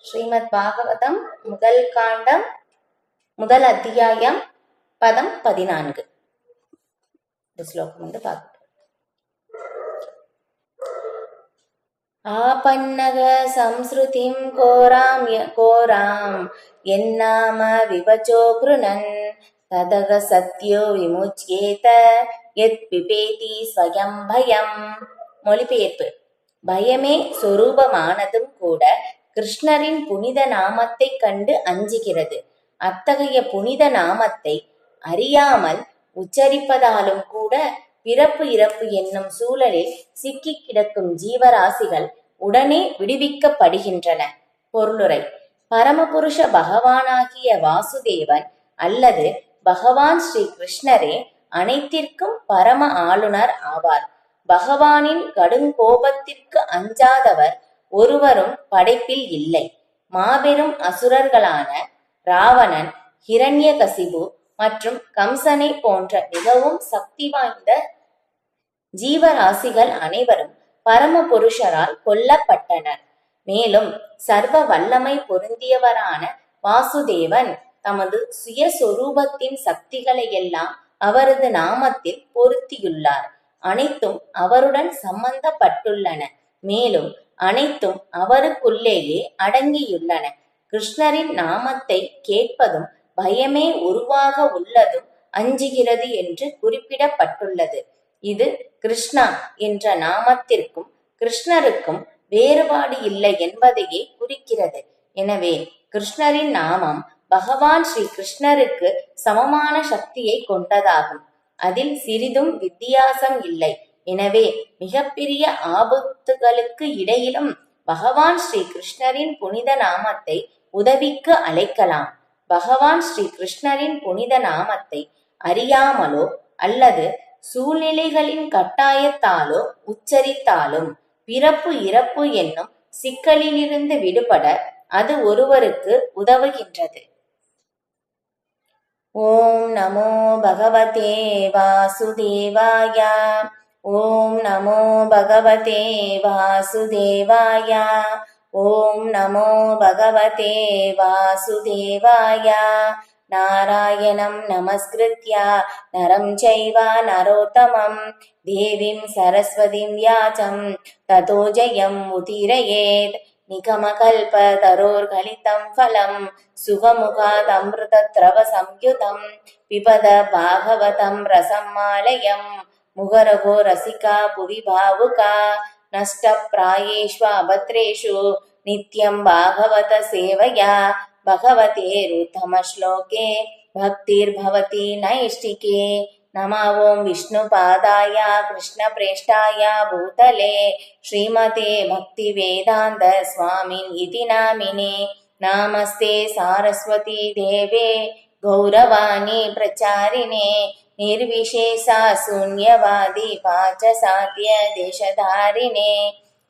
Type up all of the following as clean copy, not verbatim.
ஸ்ரீமத் பாகவதம் முதல் காண்டம் முதல் அத்தியாயம் பதம் 14. இந்த ஸ்லோகம் பார்க்க ஆபன்னக சம்ஸ்ருதிம் கோராம் என்னாம விபச்சோ கிருணன் ததக சத்யோ விமுச்யேத யத் பிபேதி ஸ்வயம் பயம். மொழிபெயர்ப்பு: பயமே சொரூபமானதும் கூட கிருஷ்ணரின் புனித நாமத்தை கண்டு அஞ்சுகிறது. அத்தகைய புனித நாமத்தை அறியாமல் உச்சரிப்பதாலும் கூட பிறப்பு இறப்பு என்னும் சூழலில் சிக்கி கிடக்கும் ஜீவராசிகள் உடனே விடுவிக்கப்படுகின்றன. பொருளுரை: பரமபுருஷ பகவானாகிய வாசுதேவன் அல்லது பகவான் ஸ்ரீ கிருஷ்ணரே அனைத்திற்கும் பரம ஆளுநர் ஆவார். பகவானின் கடுங்கோபத்திற்கு அஞ்சாதவர் ஒருவரும் படைப்பில் இல்லை. மாபெரும் அசுரர்களான ராவணன், ஹிரண்யகசிபு மற்றும் கம்சனை போன்ற மிகவும் சக்தி வாய்ந்த ஜீவராசிகள் அனைவரும் பரமபுருஷரால் கொல்லப்பட்டனர். மேலும் சர்வ வல்லமை பொருந்தியவரான வாசுதேவன் தமது சுயஸ்வரூபத்தின் சக்திகளை எல்லாம் அவரது நாமத்தில் பொருத்தியுள்ளார். அனைத்தும் அவருடன் சம்பந்தப்பட்டுள்ளன. மேலும் அனைத்தும் அவருக்குள்ளேயே அடங்கியுள்ளன. கிருஷ்ணரின் நாமத்தை கேட்பதும் பயமே உருவாக உள்ளதும் அஞ்சுகிறது என்று குறிப்பிடப்பட்டுள்ளது. இது கிருஷ்ணா என்ற நாமத்திற்கும் கிருஷ்ணருக்கும் வேறுபாடு இல்லை என்பதையே குறிக்கிறது. எனவே கிருஷ்ணரின் நாமம் பகவான் ஸ்ரீ கிருஷ்ணருக்கு சமமான சக்தியை கொண்டதாகும். அதில் சிறிதும் வித்தியாசம் இல்லை. எனவே மிகப்பெரிய ஆபத்துகளுக்கு இடையிலும் பகவான் ஸ்ரீ கிருஷ்ணரின் புனித நாமத்தை உதவிக்கு அழைக்கலாம். பகவான் ஸ்ரீ கிருஷ்ணரின் புனித நாமத்தை அறியாமலோ அல்லது சூழ்நிலைகளின் கட்டாயத்தாலோ உச்சரித்தாலும் பிறப்பு இறப்பு என்னும் சிக்கலிலிருந்து விடுபட அது ஒருவருக்கு உதவுகின்றது. ஓம் நமோ பகவதே வாசுதேவாய. ஓம் நமோ பகவதே வாசுதேவாய. ஓம் நமோ பகவதே வாசுதேவாய. நாராயணம் நமஸ்கிருத்ய நரம் சைவ நரோத்தமம் தேவீம் சரஸ்வதிம் வியாசம் ததோ ஜெயம் உதீரயேத். நிகமகல்பதரோர்கலிதம் ஃபலம் சுகமுகாதம்ருதத்ரவ சம்யுதம் பிபத பாகவதம் ரசம் மாலயம் முகரகோ ரசிகா புவி பாவுகா நஷ்ட பிராயேஷ்வ அபத்ரேஷு நித்யம் பாகவத சேவையா பகவதே ருத்தம ஸ்லோகே பக்திர்பவதி நைஷ்டிகே. நம ஓம் விஷ்ணுபாதாய கிருஷ்ணப்ரேஷ்டாய பூதலே ஸ்ரீமதே பக்தி வேதாந்த ஸ்வாமின் இதி நாமினே. நமஸ்தே சாரஸ்வதி தேவே கௌரவாணி பிரச்சாரிணே நிர்விசேஷா சூன்யவாதி பாச்சசாத்ய தேசதாரிணே.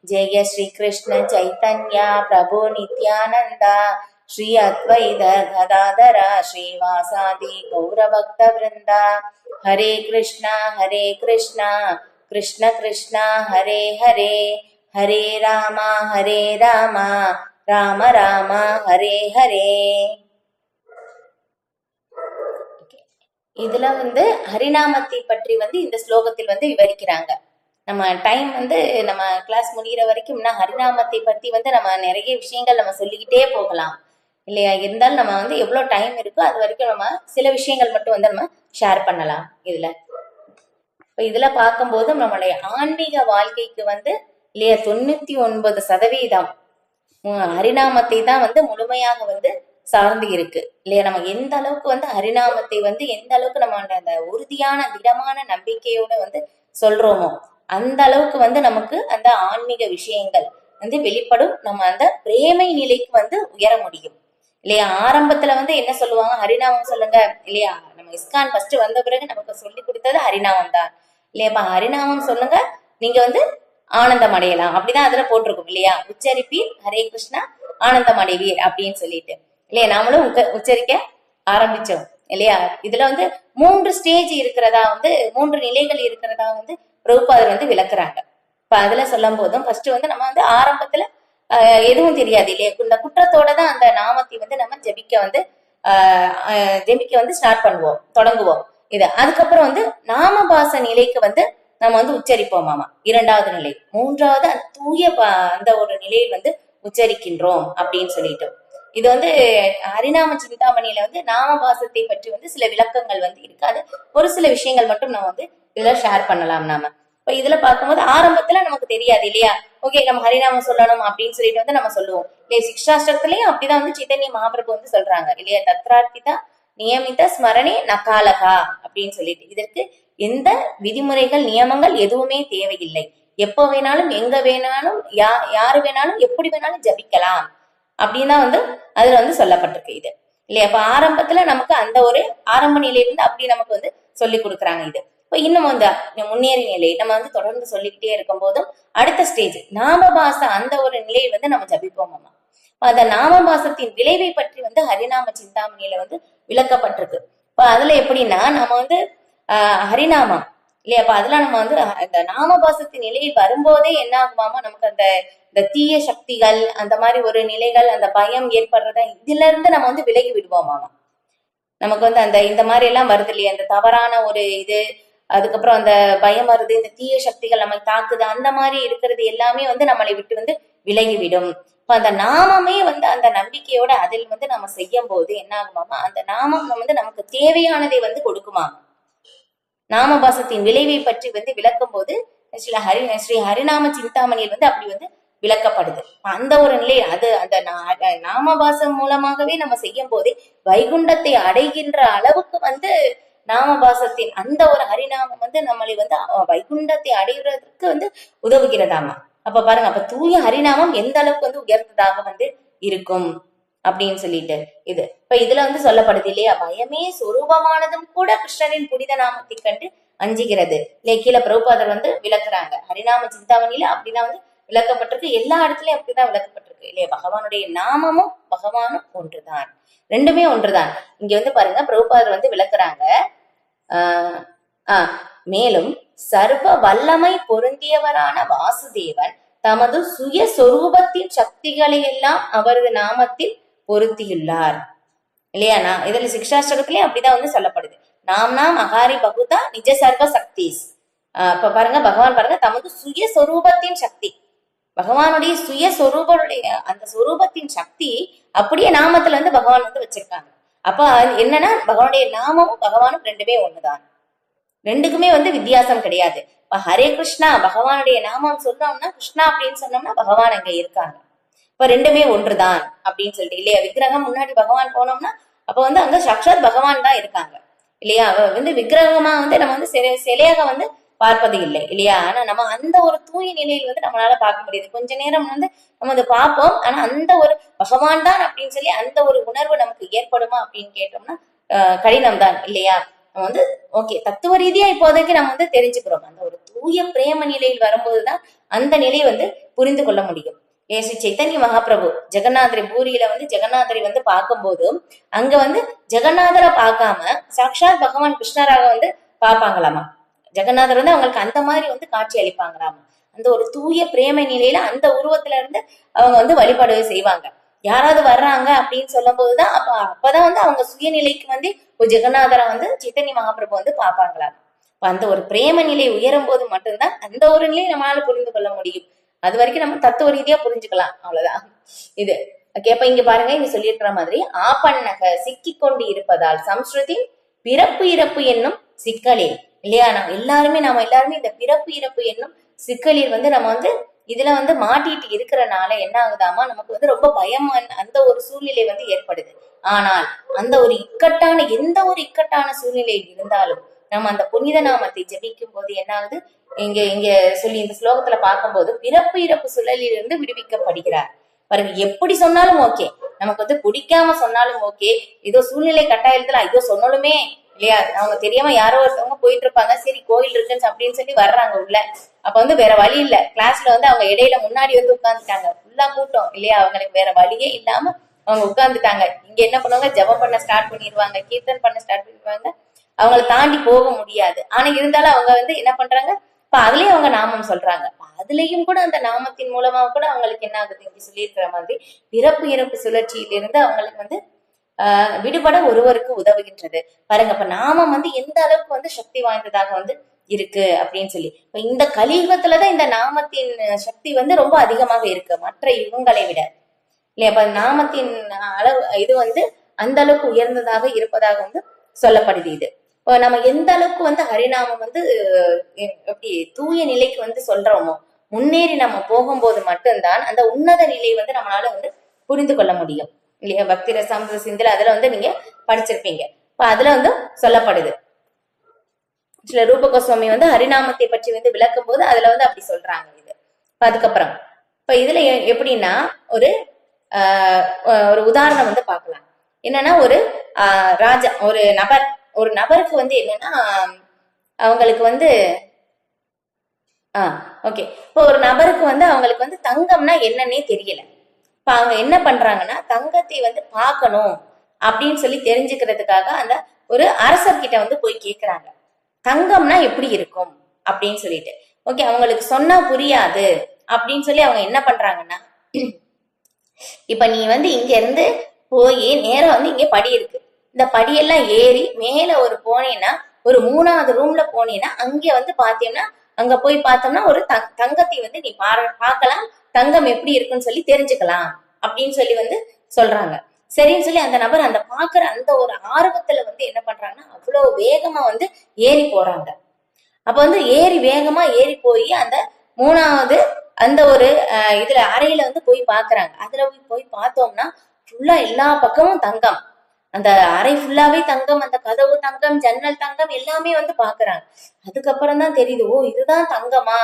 ஜெய ஸ்ரீ கிருஷ்ண சைத்தன்ய பிரபு நித்யானந்தா ஸ்ரீ அத்வைத கதாதர ஸ்ரீவாசாதி கௌரபக்த விருந்தா. ஹரே கிருஷ்ணா கிருஷ்ண கிருஷ்ணா ஹரே ஹரே ஹரே ராம ராம ராம ஹரே ஹரே. இதுல ஹரிநாமத்தை பற்றி இந்த ஸ்லோகத்தில் விவரிக்கிறாங்க. நம்ம டைம் நம்ம கிளாஸ் முடிகிற வரைக்கும் ஹரிநாமத்தை பத்தி நம்ம நிறைய விஷயங்கள் நம்ம சொல்லிக்கிட்டே போகலாம் இல்லையா. இருந்தாலும் நம்ம எவ்வளவு டைம் இருக்கோ அது வரைக்கும் நம்ம சில விஷயங்கள் மட்டும் நம்ம ஷேர் பண்ணலாம். இதுல பார்க்கும்போது நம்மளுடைய ஆன்மீக வாழ்க்கைக்கு இல்லையா 99% ஹரிநாமத்தை தான் முழுமையாக சார்ந்து இருக்கு இல்லையா. நம்ம எந்த அளவுக்கு ஹரிநாமத்தை எந்த அளவுக்கு நம்ம அந்த உறுதியான திடமான நம்பிக்கையோட சொல்றோமோ அந்த அளவுக்கு நமக்கு அந்த ஆன்மீக விஷயங்கள் வெளிப்படும். நம்ம அந்த பிரேமை நிலைக்கு உயர முடியும் இல்லையா. ஆரம்பத்துல என்ன சொல்லுவாங்க, ஹரிநாமம் சொல்லுங்க இல்லையா. நம்ம இஸ்கான் ஃபர்ஸ்ட் வந்த பிறகு நமக்கு சொல்லி கொடுத்தது ஹரிநாமம் தான் இல்லையா. ஹரிநாமம் சொல்லுங்க, நீங்க ஆனந்தம் அடையலாம் அப்படிதான் அதுல போட்டிருக்கும் இல்லையா. உச்சரிப்பீர் ஹரே கிருஷ்ணா ஆனந்தம் அடைவீர் அப்படின்னு சொல்லிட்டு இல்லையா. நாமளும் உச்சரிக்க ஆரம்பிச்சோம் இல்லையா. இதுல 3 ஸ்டேஜ் இருக்கிறதா 3 நிலைகள் இருக்கிறதா பிரபுபாதர் விளக்குறாங்க. இப்ப அதுல சொல்லும் போதும் ஃபர்ஸ்ட் நம்ம ஆரம்பத்துல எதுவும் தெரியாது இல்லையா. இந்த குற்றத்தோட தான் அந்த நாமத்தை வந்து நம்ம ஜெபிக்க வந்து ஸ்டார்ட் பண்ணுவோம், தொடங்குவோம். இது அதுக்கப்புறம் வந்து நாமபாச நிலைக்கு வந்து நம்ம வந்து உச்சரிப்போமாமா. இரண்டாவது நிலை. மூன்றாவது தூய அந்த ஒரு நிலையில் வந்து உச்சரிக்கின்றோம் அப்படின்னு சொல்லிட்டு. இது வந்து ஹரிநாம சிந்தாமணியில வந்து நாமபாசத்தை பற்றி வந்து சில விளக்கங்கள் வந்து இருக்காது. ஒரு சில விஷயங்கள் மட்டும் நம்ம வந்து இதுல ஷேர் பண்ணலாம் நாம. இப்ப இதுல பார்க்கும்போது ஆரம்பத்துல நமக்கு தெரியாது இல்லையா. ஓகே, நம்ம ஹரிநாமம் சொல்லணும் அப்படின்னு சொல்லிட்டு வந்து நம்ம சொல்லுவோம் இல்லையா. சிக்ஷாஷ்டகத்திலயும் அப்படிதான் வந்து சைத்தன்ய மகாபிரபு வந்து சொல்றாங்க இல்லையா. தத்ரார்த்திதா நியமித ஸ்மரணே நகாலகா அப்படின்னு சொல்லிட்டு. இதற்கு எந்த விதிமுறைகள் நியமங்கள் எதுவுமே தேவையில்லை. எப்ப வேணாலும் எங்க வேணாலும் யாரு வேணாலும் எப்படி வேணாலும் ஜபிக்கலாம் அப்படின்னு தான் வந்து அதுல வந்து சொல்லப்பட்டிருக்கு இது இல்லையா. அப்ப ஆரம்பத்துல நமக்கு அந்த ஒரு ஆரம்ப நிலையிலிருந்து அப்படி நமக்கு வந்து சொல்லி கொடுக்குறாங்க இது. இப்ப இன்னும் வந்து முன்னேறி நிலை நம்ம வந்து தொடர்ந்து சொல்லிக்கிட்டே இருக்கும் போதும் அடுத்த ஸ்டேஜ் நாமபாச அந்த ஒரு நிலையை வந்து நம்ம ஜபிப்போம். அந்த நாமபாசத்தின் விளைவை பற்றி வந்து ஹரிநாம சிந்தாமணியில வந்து விளக்கப்பட்டிருக்கு. இப்ப அதுல எப்படின்னா நம்ம வந்து ஹரிநாமம் இல்லையா. அப்ப அதுல நம்ம வந்து இந்த நாமபாசத்தின் நிலையை வரும்போதே என்ன ஆகுமாமா, நமக்கு அந்த இந்த தீய சக்திகள் அந்த மாதிரி ஒரு நிலைகள் அந்த பயம் ஏற்படுறத இதுல இருந்து நம்ம வந்து விலகி விடுவோமாமா. நமக்கு வந்து அந்த இந்த மாதிரி எல்லாம் வருது இல்லையா, அந்த தவறான ஒரு இது, அதுக்கப்புறம் அந்த பயம் வருது, இந்த தீய சக்திகள் நம்மை தாக்குது, அந்த மாதிரி இருக்கிறது எல்லாமே வந்து நம்மளை விட்டு வந்து விலகிவிடும். இப்ப அந்த நாமமே வந்து அந்த நம்பிக்கையோட அதில் வந்து நம்ம செய்யும் போது என்ன ஆகுமாமா, அந்த நாமம் வந்து நமக்கு தேவையானதை வந்து கொடுக்குமாமா. நாமபாசத்தின் விளைவை பற்றி வந்து விளக்கும் போது ஸ்ரீ ஹரிநாம சிந்தாமணியில் வந்து அப்படி வந்து விளக்கப்படுது. அந்த ஒரு நிலை அது அந்த நாமபாசம் மூலமாகவே நம்ம செய்யும் போதே வைகுண்டத்தை அடைகின்ற அளவுக்கு வந்து நாமபாசத்தின் அந்த ஒரு ஹரிநாமம் வந்து நம்மளை வந்து வைகுண்டத்தை அடைகிறதுக்கு வந்து உதவுகிறதாமா. அப்ப பாருங்க, அப்ப தூய ஹரிநாமம் எந்த அளவுக்கு வந்து உயர்ந்ததாக வந்து இருக்கும் அப்படின்னு சொல்லிட்டு இது இப்ப இதுல வந்து சொல்லப்படுது இல்லையா. பயமே சொரூபமானதும் கூட கிருஷ்ணரின் புனித நாமத்தை கண்டு அஞ்சுகிறது இல்லையா. கீழே பிரபுபாதர் வந்து விளக்குறாங்க ஹரிநாம சிந்தாமணியில அப்படிதான் வந்து விளக்கப்பட்டிருக்கு. எல்லா இடத்துலயும் அப்படிதான் விளக்கப்பட்டிருக்கு இல்லையா. பகவானுடைய நாமமும் பகவானும் ஒன்றுதான், ரெண்டுமே ஒன்றுதான். இங்க வந்து பாருங்க பிரபுபாதர் வந்து விளக்குறாங்க. மேலும் சர்வ வல்லமை பொருந்தியவரான வாசுதேவன் தமது சுய சொரூபத்தின் சக்திகளை எல்லாம் அவரது நாமத்தில் பொருத்தியுள்ளார் இல்லையா. இதுல சிக்ஷாஷ்டகத்திலேயே அப்படிதான் வந்து சொல்லப்படுது. நாம் அகாரி பகுதா நிஜ சர்வ சக்திஸ். இப்ப பாருங்க பகவான் பாருங்க தமது சுய சொரூபத்தின் சக்தி, பகவானுடைய சுய சொரூபனுடைய அந்த சொரூபத்தின் சக்தி அப்படியே நாமத்துல வந்து பகவான் வந்து வச்சிருக்காங்க. அப்ப என்னன்னா பகவானுடைய நாமமும் பகவானும் ரெண்டுமே ஒண்ணுதான், ரெண்டுக்குமே வந்து வித்தியாசம் கிடையாது. இப்ப ஹரே கிருஷ்ணா பகவானுடைய நாமம் சொன்னோம்னா கிருஷ்ணா அப்படின்னு சொன்னோம்னா பகவான் அங்க இருக்காங்க. இப்ப ரெண்டுமே ஒன்றுதான் அப்படின்னு சொல்லிட்டு இல்லையா. விக்கிரகம் முன்னாடி பகவான் போனோம்னா அப்ப வந்து அங்க சாக்ஷாத் பகவான் தான் இருக்காங்க இல்லையா. வந்து விக்கிரகமா வந்து நம்ம வந்து சிலையாக வந்து பார்ப்பது இல்லை இல்லையா. ஆனா நம்ம அந்த ஒரு தூய நிலையில் வந்து நம்மளால பார்க்க முடியுது. கொஞ்ச நேரம் வந்து நம்ம அதை பார்ப்போம். ஆனா அந்த ஒரு பகவான் தான் அப்படின்னு சொல்லி அந்த ஒரு உணர்வு நமக்கு ஏற்படுமா அப்படின்னு கேட்டோம்னா கடினம் தான் இல்லையா. நம்ம வந்து ஓகே தத்துவ ரீதியா இப்போதைக்கு நம்ம வந்து தெரிஞ்சுக்கிறோம். அந்த ஒரு தூய பிரேம நிலையில் வரும்போதுதான் அந்த நிலையை வந்து புரிந்து கொள்ள முடியும். ஸ்ரீ சைத்தன்ய மகாபிரபு ஜெகநாதரை பூரியில வந்து ஜெகநாதரை வந்து பார்க்கும் போதும் அங்க வந்து ஜெகநாதரை பார்க்காம சாக்ஷாத் பகவான் கிருஷ்ணராக வந்து பார்ப்பாங்களாமா. ஜெகநாதர் வந்து அவங்களுக்கு அந்த மாதிரி வந்து காட்சி அளிப்பாங்களாமா. அந்த ஒரு தூய பிரேம நிலையில அந்த உருவத்துல இருந்து அவங்க வந்து வழிபாடு செய்வாங்க. யாராவது வர்றாங்க அப்படின்னு சொல்லும் போதுதான் அப்பதான் வந்து அவங்க சுயநிலைக்கு வந்து ஒரு ஜெகநாதரை வந்து சைத்தன்ய மகாபிரபு வந்து பார்ப்பாங்களாம். அந்த ஒரு பிரேம நிலை உயரும் போது மட்டும்தான் அந்த ஒரு நிலையை நம்மளால புரிந்து கொள்ள முடியும். அது வரைக்கும் நம்ம தத்துவ ரீதியா புரிஞ்சுக்கலாம், அவ்வளவுதான் இது. அப்ப இங்க பாருங்க, இங்க சொல்லியிருக்கிற மாதிரி ஆப்பண்ணக சிக்கி கொண்டு இருப்பதால் சம்ஸ்கிருதி பிறப்பு இறப்பு என்னும் சிக்கலில் இல்லையா. நாம எல்லாருமே இந்த பிறப்பு இறப்பு என்னும் சிக்கலில் வந்து நம்ம வந்து இதுல வந்து மாட்டிட்டு இருக்கிறனால என்ன ஆகுதாமா, நமக்கு வந்து ரொம்ப பயம் அந்த ஒரு சூழ்நிலை வந்து ஏற்படுது. ஆனால் அந்த ஒரு எந்த ஒரு இக்கட்டான சூழ்நிலையில் இருந்தாலும் நம்ம அந்த புனித நாமத்தை ஜபிக்கும் போது என்ன ஆகுது, இங்க சொல்லி இந்த ஸ்லோகத்துல பார்க்கும்போது பிறப்பு இறப்பு சுழலில் இருந்து விடுவிக்கப்படுகிறார். பாருங்க, எப்படி சொன்னாலும் ஓகே, நமக்கு வந்து பிடிக்காம சொன்னாலும் ஓகே, ஏதோ சூழ்நிலை கட்டாயத்துல ஐயோ சொன்னாலுமே இல்லையா, அவங்க தெரியாம யாரோ ஒருத்தவங்க போயிட்டு இருப்பாங்க, சரி கோயில் இருக்குன்னு அப்படின்னு சொல்லி வர்றாங்க உள்ள. அப்ப வந்து வேற வழி இல்ல, கிளாஸ்ல வந்து அவங்க இடையில முன்னாடி வந்து உட்கார்ந்துட்டாங்க, ஃபுல்லா கூட்டம் இல்லையா, அவங்களுக்கு வேற வழியே இல்லாம அவங்க உட்கார்ந்துட்டாங்க. இங்க என்ன பண்ணுவாங்க, ஜபம் பண்ண ஸ்டார்ட் பண்ணிடுவாங்க, கீர்த்தன் பண்ண ஸ்டார்ட் பண்ணிடுவாங்க, அவங்களை தாண்டி போக முடியாது. ஆனா இருந்தாலும் அவங்க வந்து என்ன பண்றாங்க, இப்ப அதுலயும் அவங்க நாமம் சொல்றாங்க. அதுலயும் கூட அந்த நாமத்தின் மூலமா கூட அவங்களுக்கு என்ன ஆகுது, இங்க சொல்லியிருக்கிற மாதிரி பிறப்பு இறப்பு சுழற்சியிலிருந்து அவங்களுக்கு வந்து விடுபட ஒருவருக்கு உதவுகின்றது. பாருங்க, அப்ப நாமம் வந்து எந்த அளவுக்கு வந்து சக்தி வாய்ந்ததாக வந்து இருக்கு அப்படின்னு சொல்லி. இப்ப இந்த கலியுகத்துலதான் இந்த நாமத்தின் சக்தி வந்து ரொம்ப அதிகமாக இருக்கு மற்ற யுகங்களை விட, இல்லையா? அப்ப நாமத்தின் அளவு இது வந்து அந்த அளவுக்கு உயர்ந்ததாக இருப்பதாக வந்து சொல்லப்படுது. இது இப்போ நம்ம எந்த அளவுக்கு வந்து ஹரிநாமம் வந்து எப்படி தூய நிலைக்கு வந்து சொல்றோமோ, முன்னேறி நம்ம போகும்போது மட்டும்தான் அந்த உன்னத நிலை வந்து நம்மளால வந்து புரிந்து கொள்ள முடியும், இல்லையா? பக்தி ரசாமிர்த சிந்துல அதுல வந்து நீங்க படிச்சிருப்பீங்க. இப்ப அதுல வந்து சொல்லப்படுது. சில ரூப கோஸ்வாமி வந்து ஹரிநாமத்தை பற்றி வந்து விளக்கும் போது அதுல வந்து அப்படி சொல்றாங்க இது. அதுக்கப்புறம் இப்ப இதுல எப்படின்னா ஒரு ஒரு உதாரணம் வந்து பார்க்கலாம். என்னன்னா ஒரு ராஜா ஒரு நபருக்கு வந்து என்னன்னா அவங்களுக்கு வந்து ஓகே, இப்போ ஒரு நபருக்கு வந்து அவங்களுக்கு வந்து தங்கம்னா என்னன்னே தெரியல. இப்ப அவங்க என்ன பண்றாங்கன்னா தங்கத்தை வந்து பார்க்கணும் அப்படின்னு சொல்லி தெரிஞ்சுக்கிறதுக்காக அந்த ஒரு அரசர்கிட்ட வந்து போய் கேக்குறாங்க, தங்கம்னா எப்படி இருக்கும் அப்படின்னு சொல்லிட்டு. ஓகே, அவங்களுக்கு சொன்னா புரியாது அப்படின்னு சொல்லி அவங்க என்ன பண்றாங்கன்னா, இப்ப நீ வந்து இங்க இருந்து போய் நேரம் வந்து இங்க படி இருக்கு, இந்த படியெல்லாம் ஏறி மேல ஒரு போனேன்னா ஒரு 3வது ரூம்ல போனீங்கன்னா அங்க வந்து பாத்தீங்கன்னா அங்க போய் பார்த்தோம்னா ஒரு தங்கத்தை வந்து நீ பார்க்கலாம், தங்கம் எப்படி இருக்குன்னு சொல்லி தெரிஞ்சுக்கலாம் அப்படின்னு சொல்லி வந்து சொல்றாங்க. சரின்னு சொல்லி அந்த நபர் அந்த பாக்குற அந்த ஒரு ஆர்வத்துல வந்து என்ன பண்றாங்கன்னா அவ்வளவு வேகமா வந்து ஏறி போறாங்க. அப்ப வந்து வேகமா ஏறி போய் அந்த 3வது அந்த ஒரு இதுல அறையில வந்து போய் பாக்குறாங்க. அதுல போய் பார்த்தோம்னா ஃபுல்லா எல்லா பக்கமும் தங்கம், அந்த அறை ஃபுல்லாவே தங்கம், அந்த கதவு தங்கம், ஜன்னல் தங்கம், எல்லாமே வந்து பாக்குறாங்க. அதுக்கப்புறம் தான் தெரியுது, ஓ இதுதான் தங்கமா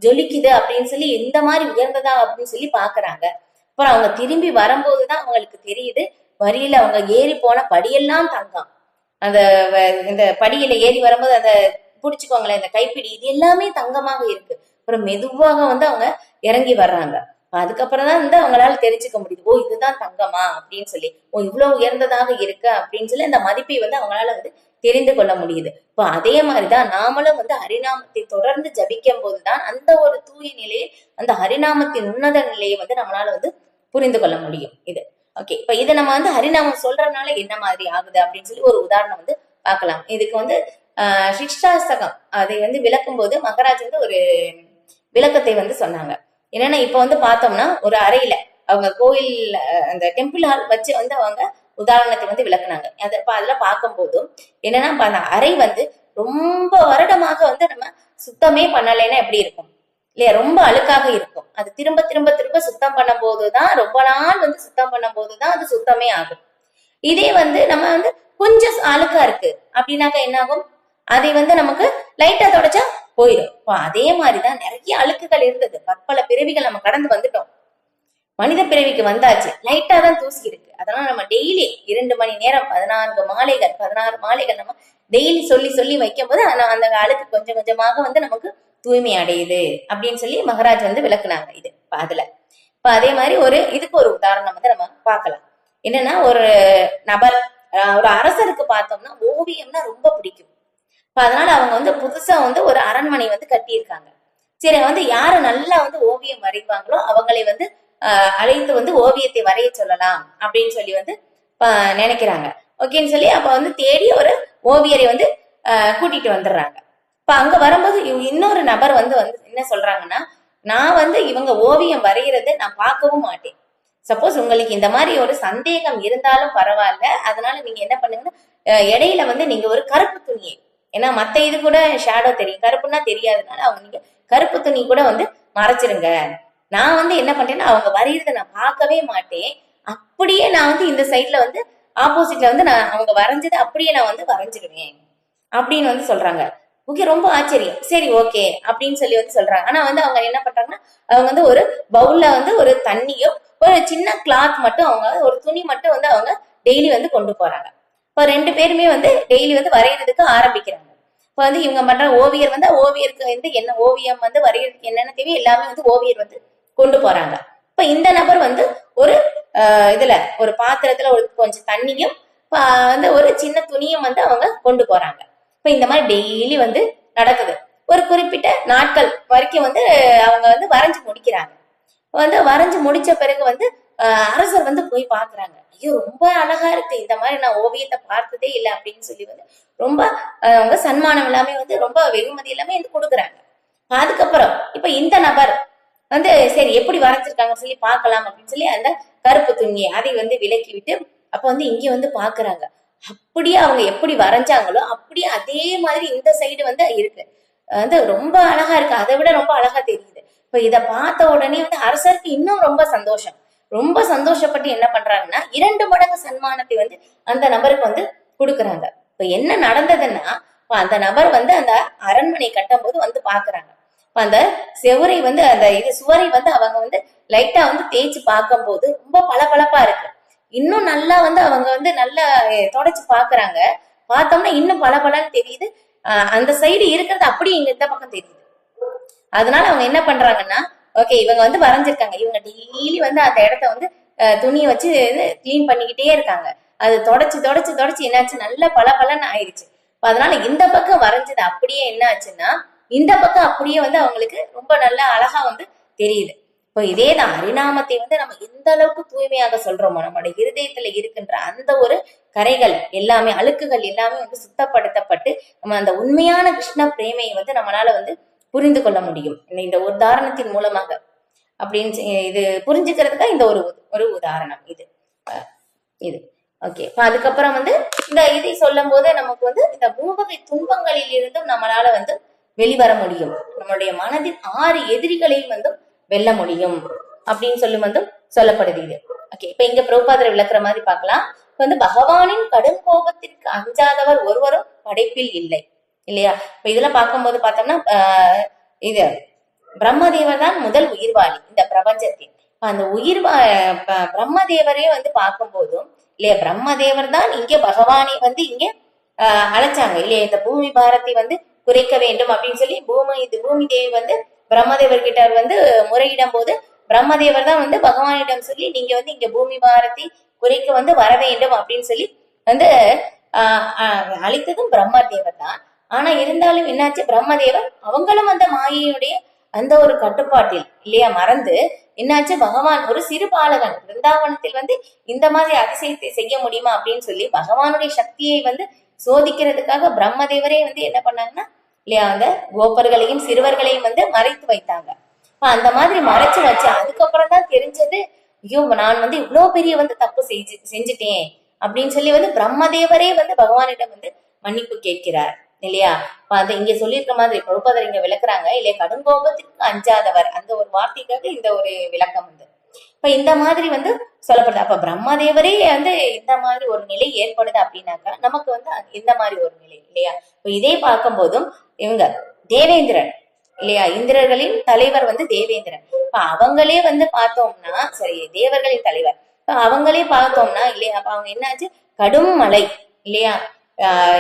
ஜொலிக்குது அப்படின்னு சொல்லி, எந்த மாதிரி உயர்ந்ததா அப்படின்னு சொல்லி பாக்குறாங்க. அப்புறம் அவங்க திரும்பி வரும்போதுதான் அவங்களுக்கு தெரியுது, வழியில அவங்க ஏறி போன படியெல்லாம் தங்கம். அந்த இந்த படியில ஏறி வரும்போது அந்த புடிச்சுக்கோங்களேன், இந்த கைப்பிடி, இது எல்லாமே தங்கமாக இருக்கு. அப்புறம் மெதுவாக வந்து அவங்க இறங்கி வர்றாங்க. அதுக்கப்புறம் தான் வந்து அவங்களால தெரிஞ்சுக்க முடியுது, ஓ இதுதான் தங்கமா அப்படின்னு சொல்லி, ஓ இவ்வளவு உயர்ந்ததாக இருக்கு அப்படின்னு சொல்லி அந்த மதிப்பை வந்து அவங்களால வந்து தெரிந்து கொள்ள முடியுது. இப்போ அதே மாதிரிதான் நாமளும் வந்து ஹரிநாமத்தை தொடர்ந்து ஜபிக்கும் போதுதான் அந்த ஒரு தூய நிலையை, அந்த ஹரிநாமத்தின் உன்னத நிலையை வந்து நம்மளால வந்து புரிந்து கொள்ள முடியும். இது ஓகே. இப்ப இதை நம்ம வந்து ஹரிநாமம் சொல்றதுனால என்ன மாதிரி ஆகுது அப்படின்னு சொல்லி ஒரு உதாரணம் வந்து பார்க்கலாம். இதுக்கு வந்து சிக்ஷாஸ்தகம் அதை வந்து விளக்கும் போது மகராஜ் வந்து ஒரு விளக்கத்தை வந்து சொன்னாங்க. என்னன்னா இப்ப வந்து பார்த்தோம்னா ஒரு அறையில அவங்க கோயில் அந்த டெம்பிள் ஹால் வச்சு வந்து அவங்க உதாரணத்தை வந்து விளக்குனாங்க. அதுல பார்க்கும் போதும் என்னன்னா அந்த அறை வந்து ரொம்ப வருடமாக வந்து நம்ம சுத்தமே பண்ணலைன்னா எப்படி இருக்கும், இல்லையா? ரொம்ப அழுக்காக இருக்கும். அது திரும்ப திரும்ப திரும்ப சுத்தம் பண்ணும் போதுதான், ரொம்ப நாள் வந்து சுத்தம் பண்ணும் போதுதான் அது சுத்தமே ஆகும். இதே வந்து நம்ம வந்து கொஞ்சம் அழுக்கா இருக்கு அப்படின்னாக்க என்ன ஆகும், அதை வந்து நமக்கு லைட்டா தொடச்சா போயிடும். அதே மாதிரிதான் நிறைய அழுக்குகள் இருந்தது, பற்பல பிறவிகள் நம்ம கடந்து வந்துட்டோம், மனித பிறவிக்கு வந்தாச்சு, லைட்டா தான் தூசி இருக்கு. அதெல்லாம் நம்ம டெய்லி 2 மணி நேரம் 16 மாலைகள் நம்ம டெய்லி சொல்லி சொல்லி வைக்கும் போது அந்த அழுக்கு கொஞ்சம் கொஞ்சமாக வந்து நமக்கு தூய்மை அடையுது அப்படின்னு சொல்லி மகராஜ் வந்து விளக்குனாங்க. இது அதுல இப்ப அதே மாதிரி இதுக்கு ஒரு உதாரணம் வந்து நம்ம பார்க்கலாம். என்னன்னா ஒரு நபர், ஒரு அரசருக்கு பார்த்தோம்னா ஓவியம்னா ரொம்ப பிடிக்கும். அதனால அவங்க வந்து புதுசா வந்து ஒரு அரண்மனை வந்து கட்டியிருக்காங்க. சரி, வந்து யாரு நல்லா வந்து ஓவியம் வரைவாங்களோ அவங்களை வந்து அழைத்து வந்து ஓவியத்தை வரைய சொல்லலாம் அப்படின்னு சொல்லி வந்து நினைக்கிறாங்க. ஓகேன்னு சொல்லி அப்ப வந்து தேடி ஒரு ஓவியரை வந்து கூட்டிட்டு வந்துடுறாங்க. இப்ப அங்க வரும்போது இன்னொரு நபர் வந்து என்ன சொல்றாங்கன்னா, நான் வந்து இவங்க ஓவியம் வரைகிறத நான் பார்க்கவும் மாட்டேன். சப்போஸ் உங்களுக்கு இந்த மாதிரி ஒரு சந்தேகம் இருந்தாலும் பரவாயில்ல, அதனால நீங்க என்ன பண்ணுங்கன்னா இடையில வந்து நீங்க ஒரு கருப்பு துணியை, ஏன்னா மத்த இது கூட ஷேடோ தெரியும், கருப்புன்னா தெரியாதனால அவங்க நீங்க கருப்பு துணி கூட வந்து மறைச்சிருங்க. நான் வந்து என்ன பண்றேன்னா அவங்க வரைகிறத நான் பார்க்கவே மாட்டேன், அப்படியே நான் வந்து இந்த சைட்ல வந்து ஆப்போசிட்ல வந்து நான் அவங்க வரைஞ்சது அப்படியே நான் வந்து வரைஞ்சிடுவேன் அப்படின்னு வந்து சொல்றாங்க. ஓகே, ரொம்ப ஆச்சரியம். சரி ஓகே அப்படின்னு சொல்லி வந்து சொல்றாங்க. ஆனா வந்து அவங்க என்ன பண்றாங்கன்னா அவங்க வந்து ஒரு பவுல்ல வந்து ஒரு தண்ணியும் ஒரு சின்ன கிளாத் மட்டும், அவங்க ஒரு துணி மட்டும் வந்து அவங்க டெய்லி வந்து கொண்டு போறாங்க. இப்ப 2 பேருமே வந்து டெய்லி வந்து வரைகிறதுக்கு ஆரம்பிக்கிறாங்க. இப்ப வந்து இவங்க பண்ற ஓவியர் வந்து ஓவியருக்கு வந்து என்ன ஓவியம் வந்து வரைகிறதுக்கு என்னென்ன தேவையோ எல்லாமே வந்து ஓவியர் வந்து கொண்டு போறாங்க. இப்ப இந்த நபர் வந்து ஒரு இதுல ஒரு பாத்திரத்துல ஒரு கொஞ்சம் தண்ணியும் வந்து ஒரு சின்ன துணியும் வந்து அவங்க கொண்டு போறாங்க. இப்ப இந்த மாதிரி டெய்லி வந்து நடக்குது. ஒரு குறிப்பிட்ட நாட்கள் வரைக்கும் வந்து அவங்க வந்து வரைஞ்சு முடிக்கிறாங்க. வந்து வரைஞ்சு முடிச்ச பிறகு வந்து அரசர் வந்து போய் பாக்குறாங்க. ஐயோ ரொம்ப அழகா இருக்கு, இந்த மாதிரி நான் ஓவியத்தை பார்த்ததே இல்லை அப்படின்னு சொல்லி வந்து ரொம்ப அவங்க சன்மானம் எல்லாமே வந்து ரொம்ப வெகுமதி எல்லாமே வந்து கொடுக்குறாங்க. அதுக்கப்புறம் இப்ப இந்த நபர் வந்து சரி எப்படி வரைஞ்சிருக்காங்கன்னு சொல்லி பார்க்கலாம் அப்படின்னு சொல்லி அந்த கருப்பு துணியை அதை வந்து விலக்கி விட்டு அப்ப வந்து இங்க வந்து பாக்குறாங்க. அப்படியே அவங்க எப்படி வரைஞ்சாங்களோ அப்படியே அதே மாதிரி இந்த சைடு வந்து இருக்கு. வந்து ரொம்ப அழகா இருக்கு, அதை விட ரொம்ப அழகா தெரியுது. இப்ப இத பார்த்த உடனே வந்து அரசருக்கு இன்னும் ரொம்ப சந்தோஷம். ரொம்ப சந்தோஷப்பட்டு என்ன பண்றாங்கன்னா 2 மடங்கு சன்மானத்தை வந்து அந்த நபருக்கு வந்து கொடுக்குறாங்க. இப்ப என்ன நடந்ததுன்னா அந்த நபர் வந்து அந்த அரண்மனை கட்டும் போது வந்து பாக்குறாங்க. அந்த செவரை வந்து அந்த இது சுவரை வந்து அவங்க வந்து லைட்டா வந்து தேய்ச்சி பார்க்கும் போது ரொம்ப பளபளப்பா இருக்கு. இன்னும் நல்லா வந்து அவங்க வந்து நல்லா தொடச்சு பாக்குறாங்க. பார்த்தோம்னா இன்னும் பளபளன்னு தெரியுது. அந்த சைடு இருக்கிறது அப்படியே இங்க இந்த பக்கம் தெரியுது. அதனால அவங்க என்ன பண்றாங்கன்னா ஓகே இவங்க வந்து வரைஞ்சிருக்காங்க, இவங்க டெய்லி வந்து அந்த இடத்த வந்து துணியை வச்சு கிளீன் பண்ணிக்கிட்டே இருக்காங்க. அது தொடச்சு தொடச்சு தொடச்சு என்னாச்சு நல்ல பளபளன்னு ஆயிடுச்சு. அதனால இந்த பக்கம் வரைஞ்சது அப்படியே என்ன ஆச்சுன்னா இந்த பக்கம் அப்படியே வந்து அவங்களுக்கு ரொம்ப நல்லா அழகா வந்து தெரியுது. இப்போ இதேதான் ஹரிநாமத்தை வந்து நம்ம எந்த அளவுக்கு தூய்மையாக சொல்றோமோ நம்மளுடைய இருதயத்துல இருக்கின்ற அந்த ஒரு கரைகள் எல்லாமே அழுக்குகள் எல்லாமே வந்து சுத்தப்படுத்தப்பட்டு நம்ம அந்த உண்மையான கிருஷ்ண பிரேமையை வந்து நம்மளால வந்து புரிந்து கொள்ள முடியும் இந்த உதாரணத்தின் மூலமாக. அப்படின்னு இது புரிஞ்சுக்கிறதுக்காக இந்த ஒரு ஒரு உதாரணம் இது இது ஓகே. அதுக்கப்புறம் வந்து இந்த இதை சொல்லும் போது நமக்கு வந்து இந்த மூவகை துன்பங்களில் இருந்தும் நம்மளால வந்து வெளிவர முடியும், நம்மளுடைய மனதின் 6 எதிரிகளையும் வந்து வெல்ல முடியும் அப்படின்னு சொல்லி வந்து சொல்லப்படுது இது. ஓகே, இப்ப இங்க பிரபுபாதர் விளக்குற மாதிரி பார்க்கலாம். இப்ப வந்து பகவானின் கடும் கோபத்திற்கு அஞ்சாதவர் ஒருவரும் படைப்பில் இல்லை இல்லையா. இப்ப இதெல்லாம் பார்க்கும்போது பார்த்தோம்னா இது பிரம்மதேவர் தான் முதல் உயிர்வாளி இந்த பிரபஞ்சத்தில். அந்த பிரம்மதேவரே வந்து பார்க்கும்போதும் இல்லையா பிரம்மதேவர் தான் இங்க பகவானை வந்து இங்க அழைச்சாங்க இல்லையா. இந்த பூமி பாரத்தை வந்து குறைக்க வேண்டும் அப்படின்னு சொல்லி பூமி தேவி வந்து பிரம்மதேவர் கிட்ட வந்து முறையிடும் போது பிரம்மதேவர் தான் வந்து பகவானிடம் சொல்லி நீங்க வந்து இங்க பூமி பாரத்தை குறைக்க வந்து வர வேண்டும் அப்படின்னு சொல்லி வந்து அழைத்ததும் பிரம்மதேவர் தான். ஆனா இருந்தாலும் என்னாச்சு பிரம்மதேவர் அவங்களும் அந்த மாயையுடைய அந்த ஒரு கட்டுப்பாட்டில் இல்லையா மறந்து என்னாச்சு பகவான் ஒரு சிறு பாலகன் பிருந்தாவனத்தில் வந்து இந்த மாதிரி அதிசயத்தை செய்ய முடியுமா அப்படின்னு சொல்லி பகவானுடைய சக்தியை வந்து சோதிக்கிறதுக்காக பிரம்மதேவரே வந்து என்ன பண்ணாங்கன்னா இல்லையா அந்த கோபர்களையும் சிறுவர்களையும் வந்து மறைத்து வைத்தாங்க. அந்த மாதிரி மறைச்சு வச்சு அதுக்கப்புறம் தான் தெரிஞ்சது ஐயோ நான் வந்து இவ்வளவு பெரிய வந்து தப்பு செஞ்சுட்டேன் அப்படின்னு சொல்லி வந்து பிரம்மதேவரே வந்து பகவானிடம் வந்து மன்னிப்பு கேட்கிறார் இல்லையா. அது இங்க சொல்லியிருக்க மாதிரி பிரபுபாதர் இங்க விளக்குறாங்க இல்லையா கடுங்கோபத்திற்கு அஞ்சாதவர் அந்த ஒரு வார்த்தைக்காக இந்த ஒரு விளக்கம் வந்து இப்ப இந்த மாதிரி வந்து சொல்லப்படுது. அப்ப பிரம்மதேவரே வந்து இந்த மாதிரி ஒரு நிலை ஏற்படுது அப்படின்னாக்கா நமக்கு வந்து இந்த மாதிரி ஒரு நிலை இல்லையா. இப்ப இதே பார்க்கும் போதும் இவங்க தேவேந்திரன் இல்லையா இந்திரர்களின் தலைவர் வந்து தேவேந்திரன். இப்ப அவங்களே வந்து பார்த்தோம்னா சரி தேவர்களின் தலைவர் இப்ப அவங்களே பார்த்தோம்னா இல்லையா அப்ப அவங்க என்னாச்சு கடும் மழை இல்லையா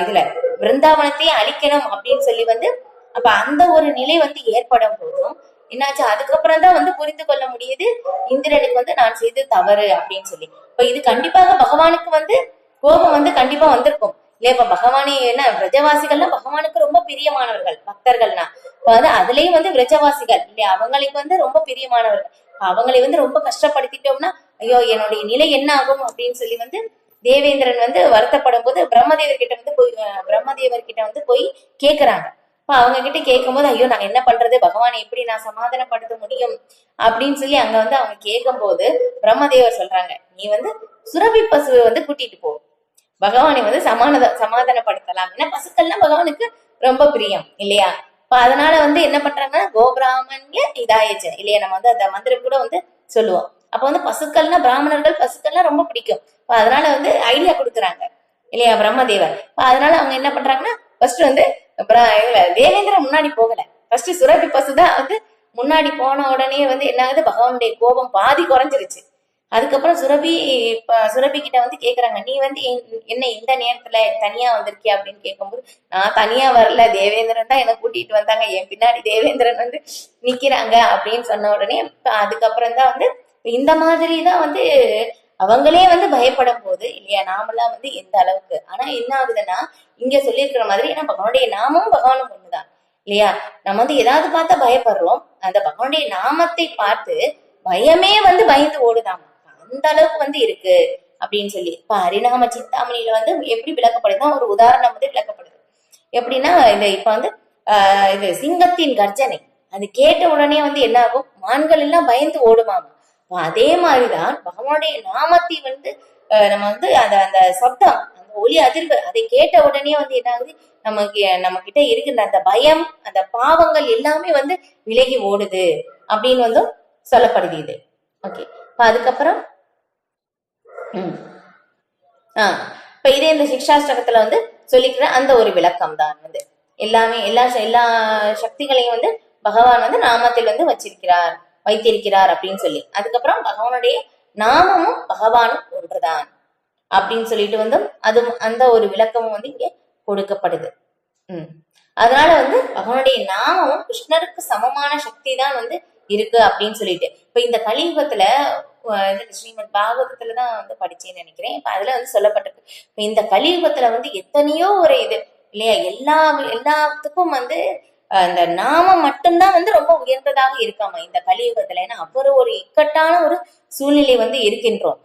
இதுல பிருந்தாவனத்தையே அழிக்கணும் அப்படின்னு சொல்லி வந்து அப்ப அந்த ஒரு நிலை வந்து ஏற்படும் போதும் என்னாச்சு அதுக்கப்புறம் தான் வந்து புரிந்து கொள்ள முடியுது இந்திரனுக்கு வந்து நான் செய்தது தவறு அப்படின்னு சொல்லி. இப்ப இது கண்டிப்பாக பகவானுக்கு வந்து கோபம் வந்து கண்டிப்பா வந்திருக்கும் இல்லையா. இப்ப பகவானே என்ன விரஜவாசிகள்லாம் பகவானுக்கு ரொம்ப பிரியமானவர்கள் பக்தர்கள்னா இப்ப வந்து அதுலயும் வந்து விரஜவாசிகள் இல்லையா அவங்களுக்கு வந்து ரொம்ப பிரியமானவர்கள். அவங்களை வந்து ரொம்ப கஷ்டப்படுத்திட்டோம்னா ஐயோ என்னுடைய நிலை என்ன ஆகும் அப்படின்னு சொல்லி வந்து தேவேந்திரன் வந்து வருத்தப்படும் போது பிரம்மதேவர் கிட்ட வந்து போய் கேக்குறாங்க. இப்ப அவங்க கிட்ட கேட்கும் போது ஐயோ நான் என்ன பண்றது பகவானை எப்படி நான் சமாதானப்படுத்த முடியும் அப்படின்னு சொல்லி அங்க வந்து அவங்க கேட்கும் போது பிரம்மதேவர் சொல்றாங்க நீ வந்து சுரபி பசுவை வந்து கூட்டிட்டு போ, பகவானை வந்து சமாதானப்படுத்தலாம். ஏன்னா பசுக்கள்லாம் பகவானுக்கு ரொம்ப பிரியம் இல்லையா. இப்ப அதனால வந்து என்ன பண்றாங்கன்னா கோபிராமன்ய இதாயிச்சு இல்லையா நம்ம வந்து அந்த மந்திரம் கூட வந்து சொல்லுவோம். அப்ப வந்து பசுக்கள்னா பிராமணர்கள் பசுக்கள்லாம் ரொம்ப பிடிக்கும். அதனால வந்து ஐடியா கொடுக்குறாங்க இல்லையா பிரம்மதேவர். அதனால அவங்க என்ன பண்றாங்கன்னா ஃபர்ஸ்ட் வந்து தேவேந்திரன் முன்னாடி போகல, ஃபர்ஸ்ட் சுரபி பசுதான் வந்து முன்னாடி போன உடனே வந்து என்ன ஆகுது பகவானுடைய கோபம் பாதி குறைஞ்சிருச்சு. அதுக்கப்புறம் சுரபி கிட்ட வந்து கேக்குறாங்க நீ வந்து என்ன இந்த நேரத்துல தனியா வந்திருக்கிய அப்படின்னு கேட்கும்போது நான் தனியா வரல தேவேந்திரன் தான் என்னை கூட்டிட்டு வந்தாங்க, என் பின்னாடி தேவேந்திரன் வந்து நிக்கிறாங்க அப்படின்னு சொன்ன உடனே அதுக்கப்புறம் தான் வந்து இந்த மாதிரிதான் வந்து அவங்களே வந்து பயப்படும் போது இல்லையா நாமெல்லாம் வந்து எந்த அளவுக்கு. ஆனா என்ன ஆகுதுன்னா இங்க சொல்லியிருக்கிற மாதிரி ஏன்னா பகவானுடைய நாமும் பகவானும் ஒண்ணுதான் இல்லையா? நம்ம வந்து ஏதாவது பார்த்தா பயப்படுறோம், அந்த பகவானுடைய நாமத்தை பார்த்து பயமே வந்து பயந்து ஓடுதாம். அந்த அளவுக்கு வந்து இருக்கு அப்படின்னு சொல்லி இப்ப ஹரிநாம சிந்தாமணியில வந்து எப்படி விளக்கப்படுதுன்னா ஒரு உதாரணம் வந்து விளக்கப்படுது. எப்படின்னா இந்த இப்ப வந்து இது சிங்கத்தின் கர்ஜனை அது கேட்ட உடனே வந்து என்ன ஆகும், மான்கள் எல்லாம் பயந்து ஓடுமாம். அதே மாதிரிதான் பகவானுடைய நாமத்தை வந்து நம்ம வந்து அந்த அந்த சத்தம் அந்த ஒலி அதிர்வு அதை கேட்ட உடனே வந்து என்ன ஆகுது, நமக்கு நம்ம கிட்ட இருக்கின்ற அந்த பயம் அந்த பாவங்கள் எல்லாமே வந்து விலகி ஓடுது அப்படின்னு வந்து சொல்லப்படுது இது. ஓகே, அதுக்கப்புறம் இப்ப இதே இந்த சிக்ஷாஷ்டகத்துல வந்து சொல்லிக்கிற அந்த ஒரு விளக்கம் தான் வந்து எல்லாமே எல்லா சக்திகளையும் வந்து பகவான் வந்து நாமத்தில் வந்து வைத்திருக்கிறார் அப்படின்னு சொல்லி, அதுக்கப்புறம் பகவானுடைய நாமமும் பகவானும் ஒன்றுதான் அப்படின்னு சொல்லிட்டு வந்து அது அந்த ஒரு விளக்கமும் வந்து இங்க கொடுக்கப்படுது. அதனால வந்து பகவானுடைய நாமமும் கிருஷ்ணருக்கு சமமான சக்தி தான் வந்து இருக்கு அப்படின்னு சொல்லிட்டு இப்ப இந்த கலியுகத்துல ஸ்ரீமத் பாகவதத்துலதான் வந்து படிச்சேன்னு நினைக்கிறேன். இப்ப அதுல வந்து சொல்லப்பட்டிருக்கு இப்ப இந்த கலியுகத்துல வந்து எத்தனையோ ஒரு இது இல்லையா, எல்லாத்துக்கும் வந்து அந்த நாமம் மட்டும்தான் வந்து ரொம்ப உயர்ந்ததாக இருக்காம இந்த கலியுகத்துல. ஏன்னா அப்புறம் ஒரு இக்கட்டான ஒரு சூழ்நிலை வந்து இருக்கின்றோம்.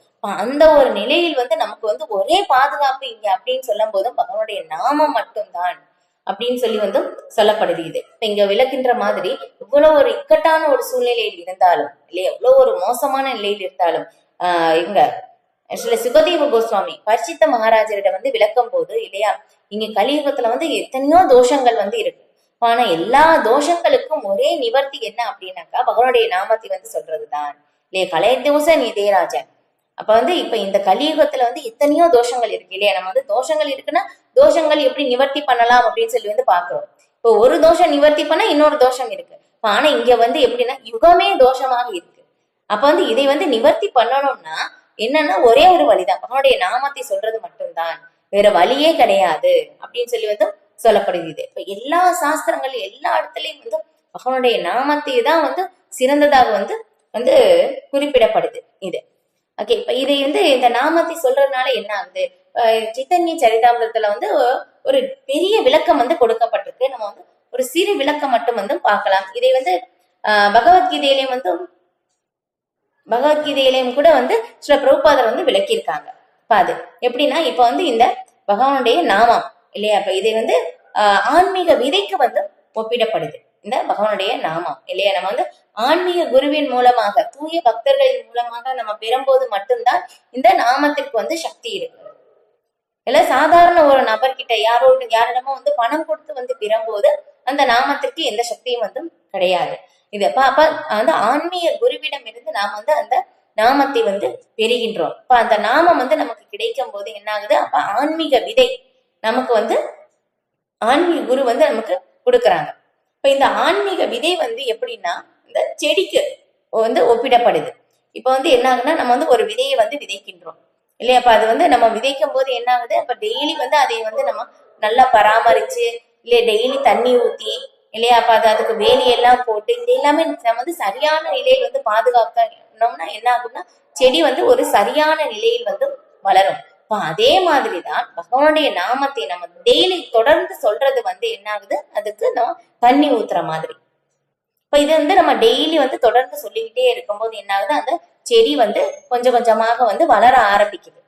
அந்த ஒரு நிலையில் வந்து நமக்கு வந்து ஒரே பாதுகாப்பு இங்க அப்படின்னு சொல்லும் போதும் பகவானுடைய நாமம் மட்டும்தான் அப்படின்னு சொல்லி வந்து சொல்லப்படுது. இது இப்ப இங்க விளக்கின்ற மாதிரி இவ்வளவு ஒரு இக்கட்டான ஒரு சூழ்நிலையில் இருந்தாலும் இல்லையா, எவ்வளவு ஒரு மோசமான நிலையில் இருந்தாலும் இங்க சுகதேவ கோஸ்வாமி பரிசித்த மகாராஜரிடம் வந்து விளக்கும் போது இல்லையா, இங்க கலியுகத்துல வந்து எத்தனையோ தோஷங்கள் வந்து இருக்கு. ஆனா எல்லா தோஷங்களுக்கும் ஒரே நிவர்த்தி என்ன அப்படின்னாக்கா பகவானுடைய நாமத்தை வந்து சொல்றதுதான் இல்லையா, கலைதோஷ நிதேராஜன். அப்ப வந்து இப்ப இந்த கலியுகத்துல வந்து எத்தனையோ தோஷங்கள் இருக்கு இல்லையா, நம்ம வந்து தோஷங்கள் இருக்குன்னா தோஷங்கள் எப்படி நிவர்த்தி பண்ணலாம் அப்படின்னு சொல்லி வந்து பாக்குறோம். இப்போ ஒரு தோஷம் நிவர்த்தி பண்ணா இன்னொரு தோஷம் இருக்கு. ஆனா இங்க வந்து எப்படின்னா யுகமே தோஷமாக இருக்கு. அப்ப வந்து இதை வந்து நிவர்த்தி பண்ணணும்னா என்னன்னா ஒரே ஒரு வழிதான், அவனுடைய நாமத்தை சொல்றது மட்டும்தான், வேற வழியே கிடையாது அப்படின்னு சொல்லி வந்து சொல்லப்படுகிறது. இப்ப எல்லா சாஸ்திரங்கள் எல்லா இடத்துலயும் வந்து அவனுடைய நாமத்தை தான் வந்து சிறந்ததாக வந்து வந்து குறிப்பிடப்படுது இது. ஓகே, இப்ப இதை வந்து இந்த நாமத்தை சொல்றதுனால என்ன ஆகுது, சைத்தன்ய சரிதாமிரத்துல வந்து ஒரு பெரிய விளக்கம் வந்து கொடுக்கப்பட்டிருக்கு. நம்ம வந்து ஒரு சிறு விளக்கம் மட்டும் வந்து பார்க்கலாம். இதை வந்து பகவத்கீதையிலையும் கூட வந்து சில பிரபுபாதர் வந்து விளக்கியிருக்காங்க. இப்ப அது எப்படின்னா இப்ப வந்து இந்த பகவானுடைய நாமம் இல்லையா, இப்ப இதை வந்து ஆன்மீக விதைக்கு வந்து ஒப்பிடப்படுது இந்த பகவானுடைய நாமம் இல்லையா. நம்ம வந்து ஆன்மீக குருவின் மூலமாக தூய பக்தர்களின் மூலமாக நம்ம பெறும்போது மட்டும்தான் இந்த நாமத்திற்கு வந்து சக்தி இருக்கு. இல்ல சாதாரண ஒரு நபர்கிட்ட யாரிடமோ வந்து பணம் கொடுத்து வந்து பெறும்போது அந்த நாமத்திற்கு எந்த சக்தியும் வந்து கிடையாது. இது அப்ப அந்த ஆன்மீக குருவிடம் இருந்து நாம் வந்து அந்த நாமத்தை வந்து பெறுகின்றோம். இப்ப அந்த நாமம் வந்து நமக்கு கிடைக்கும் போது என்ன ஆகுது, அப்ப ஆன்மீக விதை நமக்கு வந்து ஆன்மீக குரு வந்து நமக்கு கொடுக்குறாங்க. இப்ப இந்த ஆன்மீக விதை வந்து எப்படின்னா இந்த செடிக்கு வந்து ஒப்பிடப்படுது. இப்ப வந்து என்ன ஆகுதுன்னா நம்ம வந்து ஒரு விதையை வந்து விதைக்கின்றோம் இல்லையா, அப்ப அது வந்து நம்ம விதைக்கும் போது என்ன ஆகுது, அப்ப டெய்லி வந்து அதை வந்து நம்ம நல்லா பராமரிச்சு இல்லையா, டெய்லி தண்ணி ஊத்தி இல்லையா, அப்ப அதுக்கு வேலியெல்லாம் போட்டு இது எல்லாமே நம்ம வந்து சரியான நிலையில் வந்து பாதுகாக்கணும்னா என்ன ஆகும்னா செடி வந்து ஒரு சரியான நிலையில் வந்து வளரும். அதே மாதிரிதான் பகவானுடைய நாமத்தை நம்ம டெய்லி தொடர்ந்து சொல்றது வந்து என்ன ஆகுது, அதுக்கு நம்ம தண்ணி ஊத்துற மாதிரி. இப்ப இது வந்து நம்ம டெய்லி வந்து தொடர்ந்து சொல்லிக்கிட்டே இருக்கும்போது என்ன ஆகுது, அந்த செடி வந்து கொஞ்சம் கொஞ்சமாக வந்து வளர ஆரம்பிக்குது.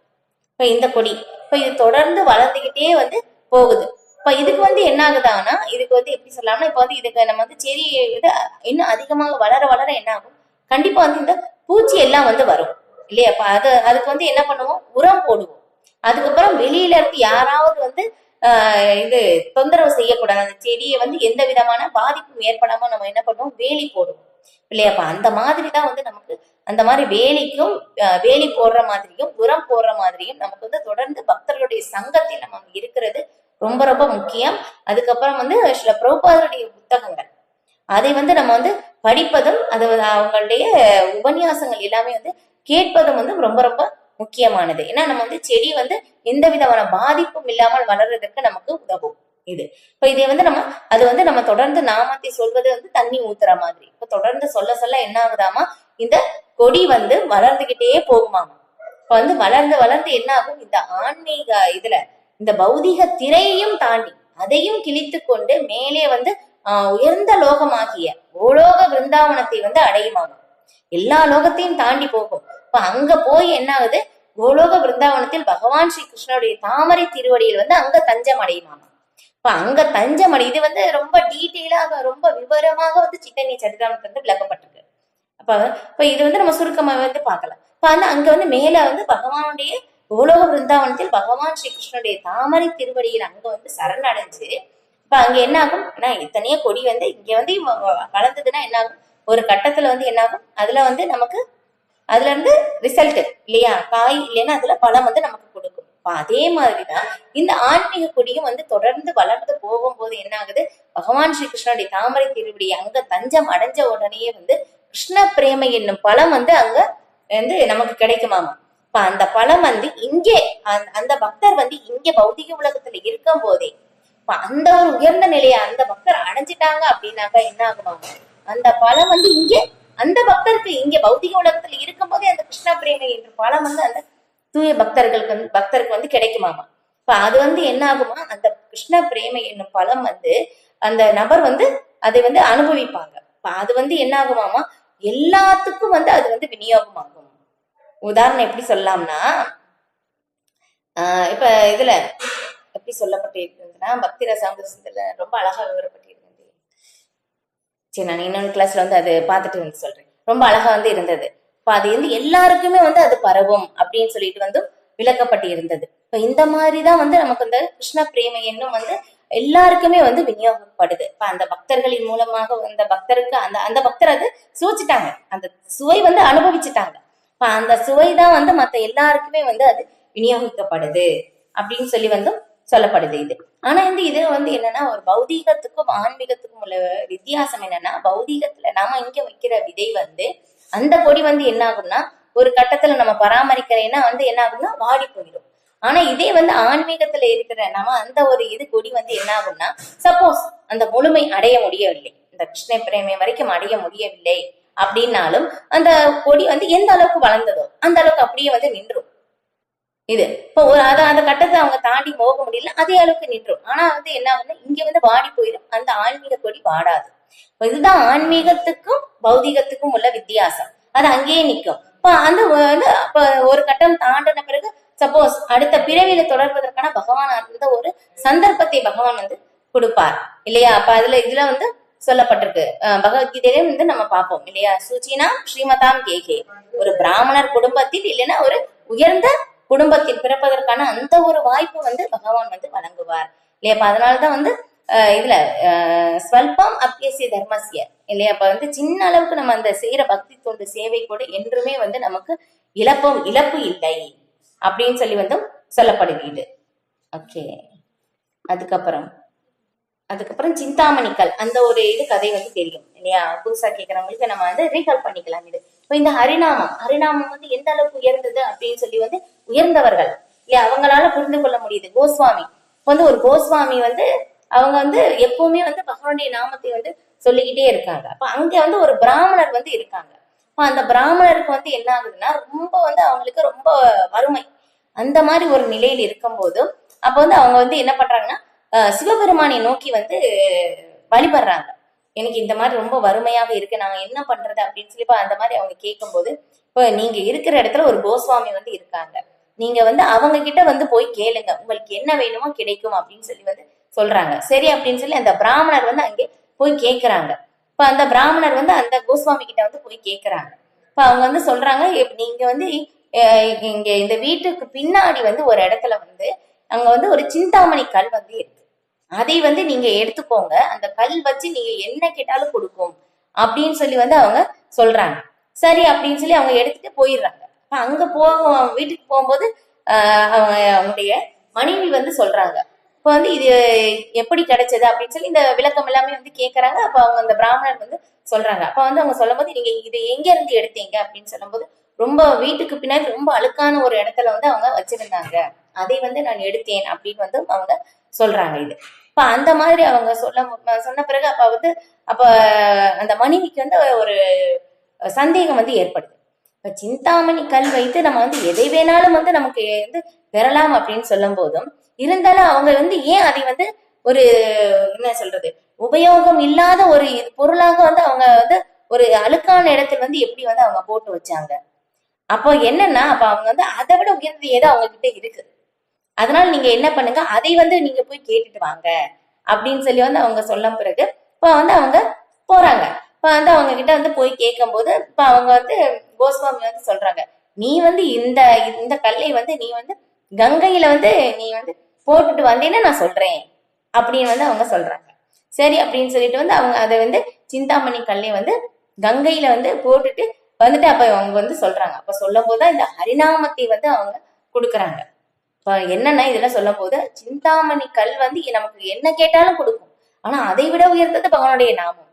இப்ப இந்த கொடி இப்ப இது தொடர்ந்து வளர்ந்துகிட்டே வந்து போகுது. இப்ப இதுக்கு வந்து என்ன ஆகுதான்னா இதுக்கு வந்து எப்படி சொல்லலாம்னா இப்ப வந்து இதுக்கு நம்ம வந்து செடி இது இன்னும் அதிகமாக வளர வளர என்ன ஆகும், கண்டிப்பா வந்து இந்த பூச்சி எல்லாம் வந்து வரும் இல்லையா. அப்ப அதுக்கு வந்து என்ன பண்ணுவோம், உரம் போடுவோம். அதுக்கப்புறம் வெளியில இருந்து யாராவது வந்து இது தொந்தரவு செய்யக்கூடாது, அந்த செடியை வந்து எந்த விதமான பாதிப்பும் ஏற்படாம நம்ம என்ன பண்ணுவோம், வேலி போடுவோம் இல்லையா. அப்ப அந்த மாதிரிதான் வந்து நமக்கு அந்த மாதிரி வேலி போடுற மாதிரியும் உரம் போடுற மாதிரியும் நமக்கு வந்து தொடர்ந்து பக்தர்களுடைய சங்கத்தில் நம்ம இருக்கிறது ரொம்ப ரொம்ப முக்கியம். அதுக்கப்புறம் வந்து சில பிரபுபாதருடைய புத்தகங்கள் அதை வந்து நம்ம வந்து படிப்பதும் அது அவங்களுடைய உபன்யாசங்கள் எல்லாமே வந்து கேட்பதும் வந்து ரொம்ப ரொம்ப முக்கியமானது. ஏன்னா நம்ம வந்து செடி வந்து எந்த விதமான பாதிப்பும் இல்லாமல் வளர்றதுக்கு நமக்கு உதவும் இது. இப்ப இதை வந்து அது வந்து நம்ம தொடர்ந்து நாமத்தை சொல்வது வந்து தண்ணி ஊத்துற மாதிரி. இப்ப தொடர்ந்து சொல்ல சொல்ல என்ன ஆகுதாமா, இந்த கொடி வந்து வளர்ந்துகிட்டே போகுமாமா. இப்ப வந்து வளர்ந்து வளர்ந்து என்ன ஆகும், இந்த ஆன்மீக இதுல இந்த பௌதிக திரையையும் தாண்டி அதையும் கிழித்து கொண்டு மேலே வந்து உயர்ந்த லோகமாகிய கோலோக விருந்தாவனத்தை வந்து அடையுமாகும். எல்லா லோகத்தையும் தாண்டி போகும். இப்ப அங்க போய் என்ன ஆகுது, கோலோக விருந்தாவனத்தில் பகவான் ஸ்ரீ கிருஷ்ணனுடைய தாமரை திருவடியில் வந்து அங்க தஞ்சம் அடையுமாமா. இப்ப அங்க தஞ்சம் அடை, இது வந்து ரொம்ப டீட்டெயிலாக ரொம்ப விவரமாக வந்து சைத்தன்ய சரிதாமத்துல வந்து விளக்கப்பட்டிருக்கு. இப்ப இது வந்து நம்ம சுருக்கமா வந்து பார்க்கலாம். இப்ப வந்து அங்க வந்து மேல வந்து பகவானுடைய கோலோக விருந்தாவனத்தில் பகவான் ஸ்ரீ கிருஷ்ணனுடைய தாமரை திருவடியில் அங்க வந்து சரணடைஞ்சு, இப்ப அங்க என்ன ஆகும், எத்தனையோ கொடி வந்து இங்க வந்து வளர்ந்ததுன்னா என்ன ஆகும், ஒரு கட்டத்துல வந்து என்ன ஆகும், அதுல வந்து நமக்கு அதுல இருந்து ரிசல்ட் இல்லையா, காய் இல்லைன்னா அதுல பழம் வந்து நமக்கு கொடுக்கும். அதே மாதிரிதான் இந்த ஆன்மீக கொடியும் வந்து தொடர்ந்து வளர்ந்து போகும்போது என்ன ஆகுது, பகவான் ஸ்ரீ கிருஷ்ணனுடைய தாமரை திருவடி அங்க தஞ்சம் அடைஞ்ச உடனேயே வந்து கிருஷ்ண பிரேமை என்னும் பழம் வந்து அங்க வந்து நமக்கு கிடைக்குமாமா. இப்ப அந்த பழம் வந்து இங்கே அந்த பக்தர் வந்து இங்க பௌதிக உலகத்துல இருக்கும் போதே இப்ப அந்த ஒரு உயர்ந்த நிலையை அந்த பக்தர் அடைஞ்சிட்டாங்க அப்படின்னாக்கா என்ன ஆகுமாமா, அந்த பழம் வந்து இங்கே அந்த பக்தருக்கு இங்க பௌதிக உலகத்துல இருக்கும் போதே அந்த கிருஷ்ண பிரேமை என்ற பழம் வந்து அந்த தூய பக்தருக்கு வந்து கிடைக்குமாமா. இப்ப அது வந்து என்ன ஆகுமா, அந்த கிருஷ்ண பிரேமை என்னும் பழம் வந்து அந்த நபர் வந்து அதை வந்து அனுபவிப்பாங்க. இப்ப அது வந்து என்ன ஆகுமாமா, எல்லாத்துக்கும் வந்து அது வந்து விநியோகமாகும். உதாரணம் எப்படி சொல்லலாம்னா, இப்ப இதுல எப்படி சொல்லப்பட்டிருக்குன்னா, பக்தி ரசாமிரதத்துல ரொம்ப அழகா விவரப்பட்டிருக்கு. சரி, நான் இன்னொன்று கிளாஸ்ல வந்து அது பார்த்துட்டு வந்து சொல்றேன். ரொம்ப அழகா வந்து இருந்தது. இப்ப அது வந்து எல்லாருக்குமே வந்து அது பரவும் அப்படின்னு சொல்லிட்டு வந்து விளக்கப்பட்டு இருந்தது. இப்ப இந்த மாதிரிதான் வந்து நமக்கு இந்த கிருஷ்ண பிரேமை என்னும் வந்து எல்லாருக்குமே வந்து விநியோகப்படுது. இப்ப அந்த பக்தர்களின் மூலமாக அந்த பக்தருக்கு அந்த பக்தர் அது சுவைச்சிட்டாங்க, அந்த சுவை வந்து அனுபவிச்சுட்டாங்க. இப்ப அந்த சுவைதான் வந்து மத்த எல்லாருக்குமே வந்து அது விநியோகிக்கப்படுது அப்படின்னு சொல்லி வந்து சொல்லப்படுது இது. ஆனா இது வந்து என்னன்னா, ஒரு பௌதீகத்துக்கும் ஆன்மீகத்துக்கும் உள்ள வித்தியாசம் என்னன்னா, பௌதீகத்துல நாம இங்க வைக்கிற விதை வந்து அந்த கொடி வந்து என்ன ஆகும்னா, ஒரு கட்டத்துல நம்ம பராமரிக்கிறேன்னா வந்து என்ன ஆகும்னா வாடி போயிடும். ஆனா இதே வந்து ஆன்மீகத்துல இருக்கிற நம்ம அந்த ஒரு கொடி வந்து என்ன ஆகும்னா, சப்போஸ் அந்த முழுமை அடைய முடியவில்லை, இந்த கிருஷ்ண பிரேமை வரைக்கும் அடைய முடியவில்லை அப்படின்னாலும் அந்த கொடி வந்து எந்த அளவுக்கு வளர்ந்ததோ அந்த அளவுக்கு அப்படியே வந்து நின்றும். இது இப்போ அந்த கட்டத்தை அவங்க தாண்டி போக முடியல, அதே அளவுக்கு நின்றும். ஆனா வந்து என்ன ஆகுதுன்னா, இங்க வந்து வாடி போயிடும், அந்த ஆன்மீக கொடி வாடாது. இதுதான் ஆன்மீகத்துக்கும் பௌதிகத்துக்கும் உள்ள வித்தியாசம். அது அங்கேயே நிற்கும். இப்ப அந்த வந்து அப்ப ஒரு கட்டம் தாண்டின பிறகு சப்போஸ் அடுத்த பிறவியில தொடர்வதற்கான பகவான் இருந்த ஒரு சந்தர்ப்பத்தை பகவான் வந்து கொடுப்பார் இல்லையா. அப்ப இதுல வந்து சொல்லப்பட்டிருக்கு, பகவத்கீதையிலும் வந்து நம்ம பார்ப்போம் இல்லையா, சூச்சினா ஸ்ரீமதாம் கேகே, ஒரு பிராமணர் குடும்பத்தில் இல்லைன்னா ஒரு உயர்ந்த குடும்பத்தில் பிறப்பதற்கான அந்த ஒரு வாய்ப்பு வந்து பகவான் வந்து வழங்குவார் இல்லையா. அப்ப அதனாலதான் வந்து இதுல ஸ்வல்பம் அப்பியசிய தர்மசிய இல்லையா. அப்ப வந்து சின்ன அளவுக்கு நம்ம அந்த செய்யற பக்தி தொண்டு சேவை கூட என்றுமே வந்து நமக்கு இழப்பு இல்லை அப்படின்னு சொல்லி வந்து சொல்லப்படுகிறது. ஓகே, அதுக்கப்புறம் சிந்தாமணிகள் அந்த ஒரு கதை வந்து தெரியும் இல்லையா. புதுசா கேட்கறவங்களுக்கு நம்ம வந்து ரீகால் பண்ணிக்கலாம். இப்ப இந்த ஹரிநாமம் வந்து எந்த அளவுக்கு உயர்ந்தது அப்படின்னு சொல்லி வந்து உயர்ந்தவர்கள் இல்லையா அவங்களால புரிந்து கொள்ள முடியுது. கோஸ்வாமி வந்து ஒரு கோஸ்வாமி வந்து அவங்க வந்து எப்பவுமே வந்து பகவானுடைய நாமத்தை வந்து சொல்லிக்கிட்டே இருக்காங்க. அப்ப அங்க வந்து ஒரு பிராமணர் வந்து இருக்காங்க. அப்ப அந்த பிராமணருக்கு வந்து என்ன ஆகுதுன்னா, ரொம்ப வந்து அவங்களுக்கு ரொம்ப வறுமை, அந்த மாதிரி ஒரு நிலையில் இருக்கும் போதும் அப்ப வந்து அவங்க வந்து என்ன பண்றாங்கன்னா, சிவபெருமானை நோக்கி வந்து வழிபடுறாங்க. எனக்கு இந்த மாதிரி ரொம்ப வறுமையாக இருக்கு, நாங்க என்ன பண்றது அப்படின்னு சொல்லி அந்த மாதிரி அவங்க கேட்கும் போது, இப்ப நீங்க இருக்கிற இடத்துல ஒரு கோஸ்வாமி வந்து இருக்காங்க, நீங்க வந்து அவங்க கிட்ட வந்து போய் கேளுங்க, உங்களுக்கு என்ன வேணுமோ கிடைக்கும் அப்படின்னு சொல்லி வந்து சொல்றாங்க. சரி அப்படின்னு சொல்லி அந்த பிராமணர் வந்து அங்கே போய் கேட்கிறாங்க. இப்ப அந்த பிராமணர் வந்து அந்த கோஸ்வாமி கிட்ட வந்து போய் கேட்கிறாங்க. இப்ப அவங்க வந்து சொல்றாங்க, நீங்க வந்து இங்க இந்த வீட்டுக்கு பின்னாடி வந்து ஒரு இடத்துல வந்து அங்க வந்து ஒரு சிந்தாமணி கல் வந்து இருக்கு, அதை வந்து நீங்க எடுத்துக்கோங்க, அந்த கல் வச்சு நீங்க என்ன கேட்டாலும் கொடுக்கும் அப்படின்னு சொல்லி வந்து அவங்க சொல்றாங்க. சரி அப்படின்னு சொல்லி அவங்க எடுத்துட்டு போயிடுறாங்க. அங்க வீட்டுக்கு போகும்போது அவங்களுடைய மனைவி வந்து சொல்றாங்க, இப்ப வந்து இது எப்படி கிடைச்சது அப்படின்னு சொல்லி இந்த விளக்கம் எல்லாமே வந்து கேட்கறாங்க. அப்ப அவங்க அந்த பிராமணர் வந்து சொல்றாங்க. அப்ப வந்து அவங்க சொல்லும் போது, நீங்க இது எங்க இருந்து எடுத்தீங்க அப்படின்னு சொல்லும் போது, ரொம்ப வீட்டுக்கு பின்னாடி ரொம்ப அழுக்கான ஒரு இடத்துல வந்து அவங்க வச்சிருந்தாங்க, அதை வந்து நான் எடுத்தேன் அப்படின்னு வந்து அவங்க சொல்றாங்க. இது இப்ப அந்த மாதிரி அவங்க சொன்ன பிறகு அப்ப அந்த மனைவிக்கு வந்து ஒரு சந்தேகம் வந்து ஏற்படுது. இப்ப சிந்தாமணி கல் வைத்து நம்ம வந்து எதை வேணாலும் வந்து நமக்கு வந்து பெறலாம் அப்படின்னு சொல்லும் போதும் இருந்தாலும் அவங்க வந்து ஏன் அதை வந்து ஒரு என்ன சொல்றது உபயோகம் இல்லாத ஒரு பொருளாக வந்து அவங்க வந்து ஒரு அழுக்கான இடத்துல வந்து எப்படி வந்து அவங்க போட்டு வச்சாங்க. அப்போ என்னன்னா அப்ப அவங்க வந்து அதை விட உயர்ந்தது ஏதோ அவங்க கிட்ட இருக்கு. அதனால நீங்க என்ன பண்ணுங்க, அதை வந்து நீங்க போய் கேட்டுட்டு வாங்க அப்படின்னு சொல்லி வந்து அவங்க சொல்ல பிறகு இப்ப வந்து அவங்க போறாங்க. இப்ப வந்து அவங்க கிட்ட வந்து போய் கேட்கும் போது இப்ப அவங்க வந்து கோஸ்வாமி வந்து சொல்றாங்க, நீ வந்து இந்த இந்த கல்லை வந்து நீ வந்து கங்கையில வந்து நீ வந்து போட்டுட்டு வந்தீங்கன்னா நான் சொல்றேன் அப்படின்னு வந்து அவங்க சொல்றாங்க. சரி அப்படின்னு சொல்லிட்டு வந்து அவங்க அதை வந்து சிந்தாமணி கல்லை வந்து கங்கையில வந்து போட்டுட்டு வந்துட்டு அப்ப அவங்க வந்து சொல்றாங்க. அப்ப சொல்லும் போதுதான் இந்த ஹரிநாமத்தை வந்து அவங்க கொடுக்குறாங்க. இப்ப என்னன்னா இதெல்லாம் சொல்லும் போது சிந்தாமணி கல் வந்து நமக்கு என்ன கேட்டாலும் கொடுக்கும். ஆனா அதை விட உயர்ந்தது பகவானுடைய நாமம்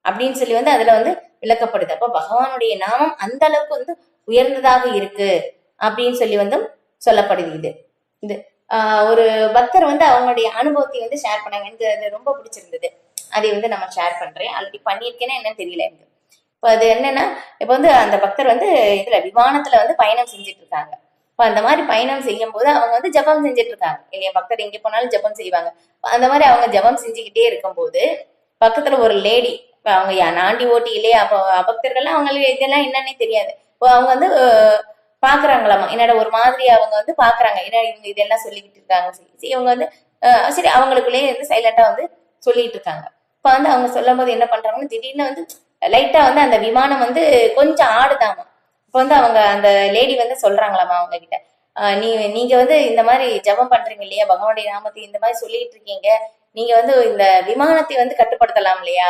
அப்படின்னு சொல்லி வந்து அதுல வந்து விளக்கப்படுது. அப்ப பகவானுடைய நாமம் அந்த அளவுக்கு வந்து உயர்ந்ததாக இருக்கு அப்படின்னு சொல்லி வந்து சொல்லப்படுது. இது ஒரு பக்தர் வந்து அவங்களுடைய அனுபவத்தை வந்து ஷேர் பண்ணாங்க. எனக்கு அது ரொம்ப பிடிச்சிருந்தது. அதை வந்து நம்ம ஷேர் பண்றேன். ஆல்ரெடி பண்ணியிருக்கேன்னா என்னன்னு தெரியல எனக்கு. இப்ப அது என்னன்னா இப்ப வந்து அந்த பக்தர் வந்து இதுல விமானத்துல வந்து பயணம் செஞ்சுட்டு இருக்காங்க. இப்ப அந்த மாதிரி பயணம் செய்யும் போது அவங்க வந்து ஜபம் செஞ்சுட்டு இருக்காங்க இல்லையா. பக்தர் எங்க போனாலும் ஜபம் செய்வாங்க. அந்த மாதிரி அவங்க ஜபம் செஞ்சுக்கிட்டே இருக்கும்போது பக்கத்துல ஒரு லேடி, இப்ப அவங்க நாண்டி ஓட்டி இல்லையா, அப்போ பக்தர்கள்லாம் அவங்களுக்கு இதெல்லாம் என்னன்னே தெரியாது. இப்போ அவங்க வந்து பாக்குறாங்களாமா, என்னோட ஒரு மாதிரி அவங்க வந்து பாக்குறாங்க, ஏன்னா இவங்க இதெல்லாம் சொல்லிக்கிட்டு இருக்காங்க சொல்லி இவங்க வந்து சரி அவங்களுக்குள்ளேயே வந்து சைலண்டா வந்து சொல்லிட்டு இருக்காங்க. இப்ப வந்து அவங்க சொல்லும் போது என்ன பண்றாங்கன்னு திடீர்னு வந்து லைட்டா வந்து அந்த விமானம் வந்து கொஞ்சம் ஆடுதாமா. இப்ப வந்து அவங்க அந்த லேடி வந்து சொல்றாங்களாமா அவங்க கிட்ட, நீங்க வந்து இந்த மாதிரி ஜபம் பண்றீங்க இல்லையா, பகவானுடைய நாமத்தை இந்த மாதிரி சொல்லிட்டு இருக்கீங்க, நீங்க வந்து இந்த விமானத்தை வந்து கட்டுப்படுத்தலாம் இல்லையா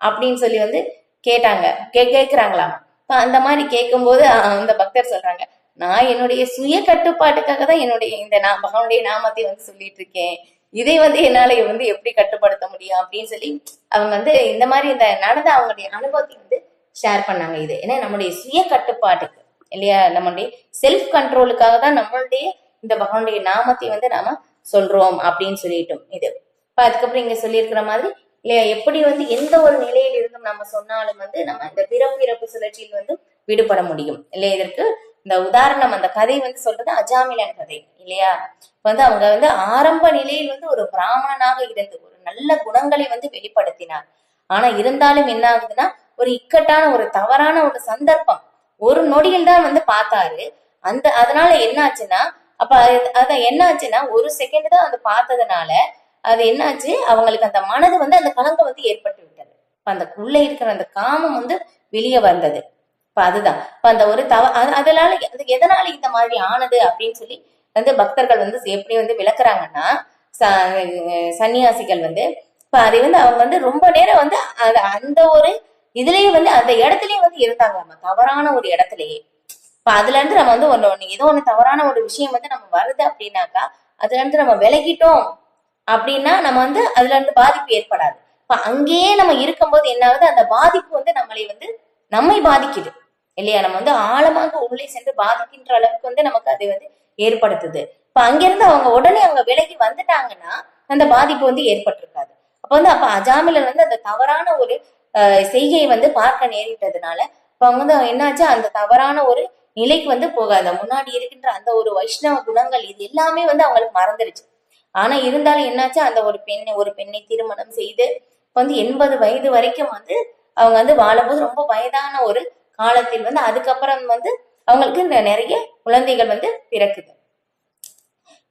அப்படின்னு சொல்லி வந்து கேட்டாங்க. கேக்குறாங்களாமா. அந்த மாதிரி கேட்கும்போது அந்த பக்தர் சொல்றாங்க, நான் என்னுடைய சுய கட்டுப்பாட்டுக்காக தான் என்னுடைய இந்த பகவானுடைய நாமத்தை வந்து சொல்லிட்டு இருக்கேன், இதை வந்து என்னால வந்து எப்படி கட்டுப்படுத்த முடியும் அப்படின்னு சொல்லி அவங்க வந்து இந்த மாதிரி இந்த நடந்த அவங்களுடைய அனுபவத்தை வந்து ஷேர் பண்ணாங்க. இது ஏன்னா நம்மளுடைய சுய கட்டுப்பாட்டுக்கு இல்லையா, நம்மளுடைய செல்ஃப் கண்ட்ரோலுக்காக தான் நம்மளுடைய இந்த பகவானுடைய நாமத்தை வந்து நாம சொல்றோம் அப்படின்னு சொல்லிட்டோம். இது அதுக்கப்புறம் இங்க சொல்லியிருக்கிற மாதிரி இல்லையா, எப்படி வந்து எந்த ஒரு நிலையில இருந்தும் நம்ம சொன்னாலும் வந்து நம்ம இந்த பிறப்பு இறப்பு சுழற்சியில் வந்து விடுபட முடியும் இல்லையா. இதற்கு இந்த உதாரணம் அந்த கதை வந்து சொல்றது அஜாமிலன் கதை இல்லையா. வந்து அவங்க வந்து ஆரம்ப நிலையில் வந்து ஒரு பிராமணனாக இருந்து ஒரு நல்ல குணங்களை வந்து வெளிப்படுத்தினார். ஆனா இருந்தாலும் என்ன ஆகுதுன்னா ஒரு இக்கட்டான ஒரு தவறான ஒரு சந்தர்ப்பம் ஒரு நொடியில் தான் வந்து பார்த்தாரு. அதனால என்ன ஆச்சுன்னா அப்ப அத என்ன ஆச்சுன்னா ஒரு செகண்ட் தான் அது பார்த்ததுனால அது என்னாச்சு, அவங்களுக்கு அந்த மனது வந்து அந்த கலங்கம் வந்து ஏற்பட்டு விட்டது. அந்த உள்ள இருக்கிற அந்த காமம் வந்து வெளியே வந்தது. இப்ப அதுதான் இப்ப அந்த ஒரு அதனால எதனால இந்த மாதிரி ஆனது அப்படின்னு சொல்லி வந்து பக்தர்கள் வந்து எப்படி வந்து விளக்குறாங்கன்னா, சன்னியாசிகள் வந்து இப்ப அதை வந்து அவங்க வந்து ரொம்ப நேரம் வந்து அந்த ஒரு இதுலயே வந்து அந்த இடத்துலயே வந்து இருந்தாங்களாமா, தவறான ஒரு இடத்துலயே. இப்ப அதுல இருந்து நம்ம வந்து ஒண்ணு ஏதோ ஒண்ணு தவறான ஒரு விஷயம் வந்து நம்ம வருது அப்படின்னாக்கா அதுல இருந்து நம்ம விலகிட்டோம் அப்படின்னா நம்ம வந்து அதுல இருந்து பாதிப்பு ஏற்படாது. இப்ப அங்கேயே நம்ம இருக்கும்போது என்ன ஆகுது, அந்த பாதிப்பு வந்து நம்மை பாதிக்குது இல்லையா. நம்ம வந்து ஆழமாக உள்ளே சென்று பாதிக்கின்ற அளவுக்கு வந்து நமக்கு அதை வந்து ஏற்படுத்துது. இப்ப அங்கிருந்து அவங்க உடனே அவங்க விலகி வந்துட்டாங்கன்னா அந்த பாதிப்பு வந்து ஏற்பட்டிருக்காது. அப்ப அஜாமிலன் வந்து அந்த தவறான ஒரு செய்கையை வந்து பார்க்க நேரிட்டதுனால இப்ப அவங்க வந்து என்னாச்சு, அந்த தவறான ஒரு நிலைக்கு வந்து போகாது. முன்னாடி இருக்கின்ற அந்த ஒரு வைஷ்ணவ குணங்கள் இது எல்லாமே வந்து அவங்களுக்கு மறந்துருச்சு. ஆனா இருந்தாலும் என்னாச்சு, அந்த ஒரு பெண்ணை திருமணம் செய்து வந்து 80 வயது வரைக்கும் வந்து அவங்க வந்து வாழும்போது ரொம்ப வயதான ஒரு காலத்தில் வந்து அதுக்கப்புறம் வந்து அவங்களுக்கு நிறைய குழந்தைகள் வந்து பிறக்குது.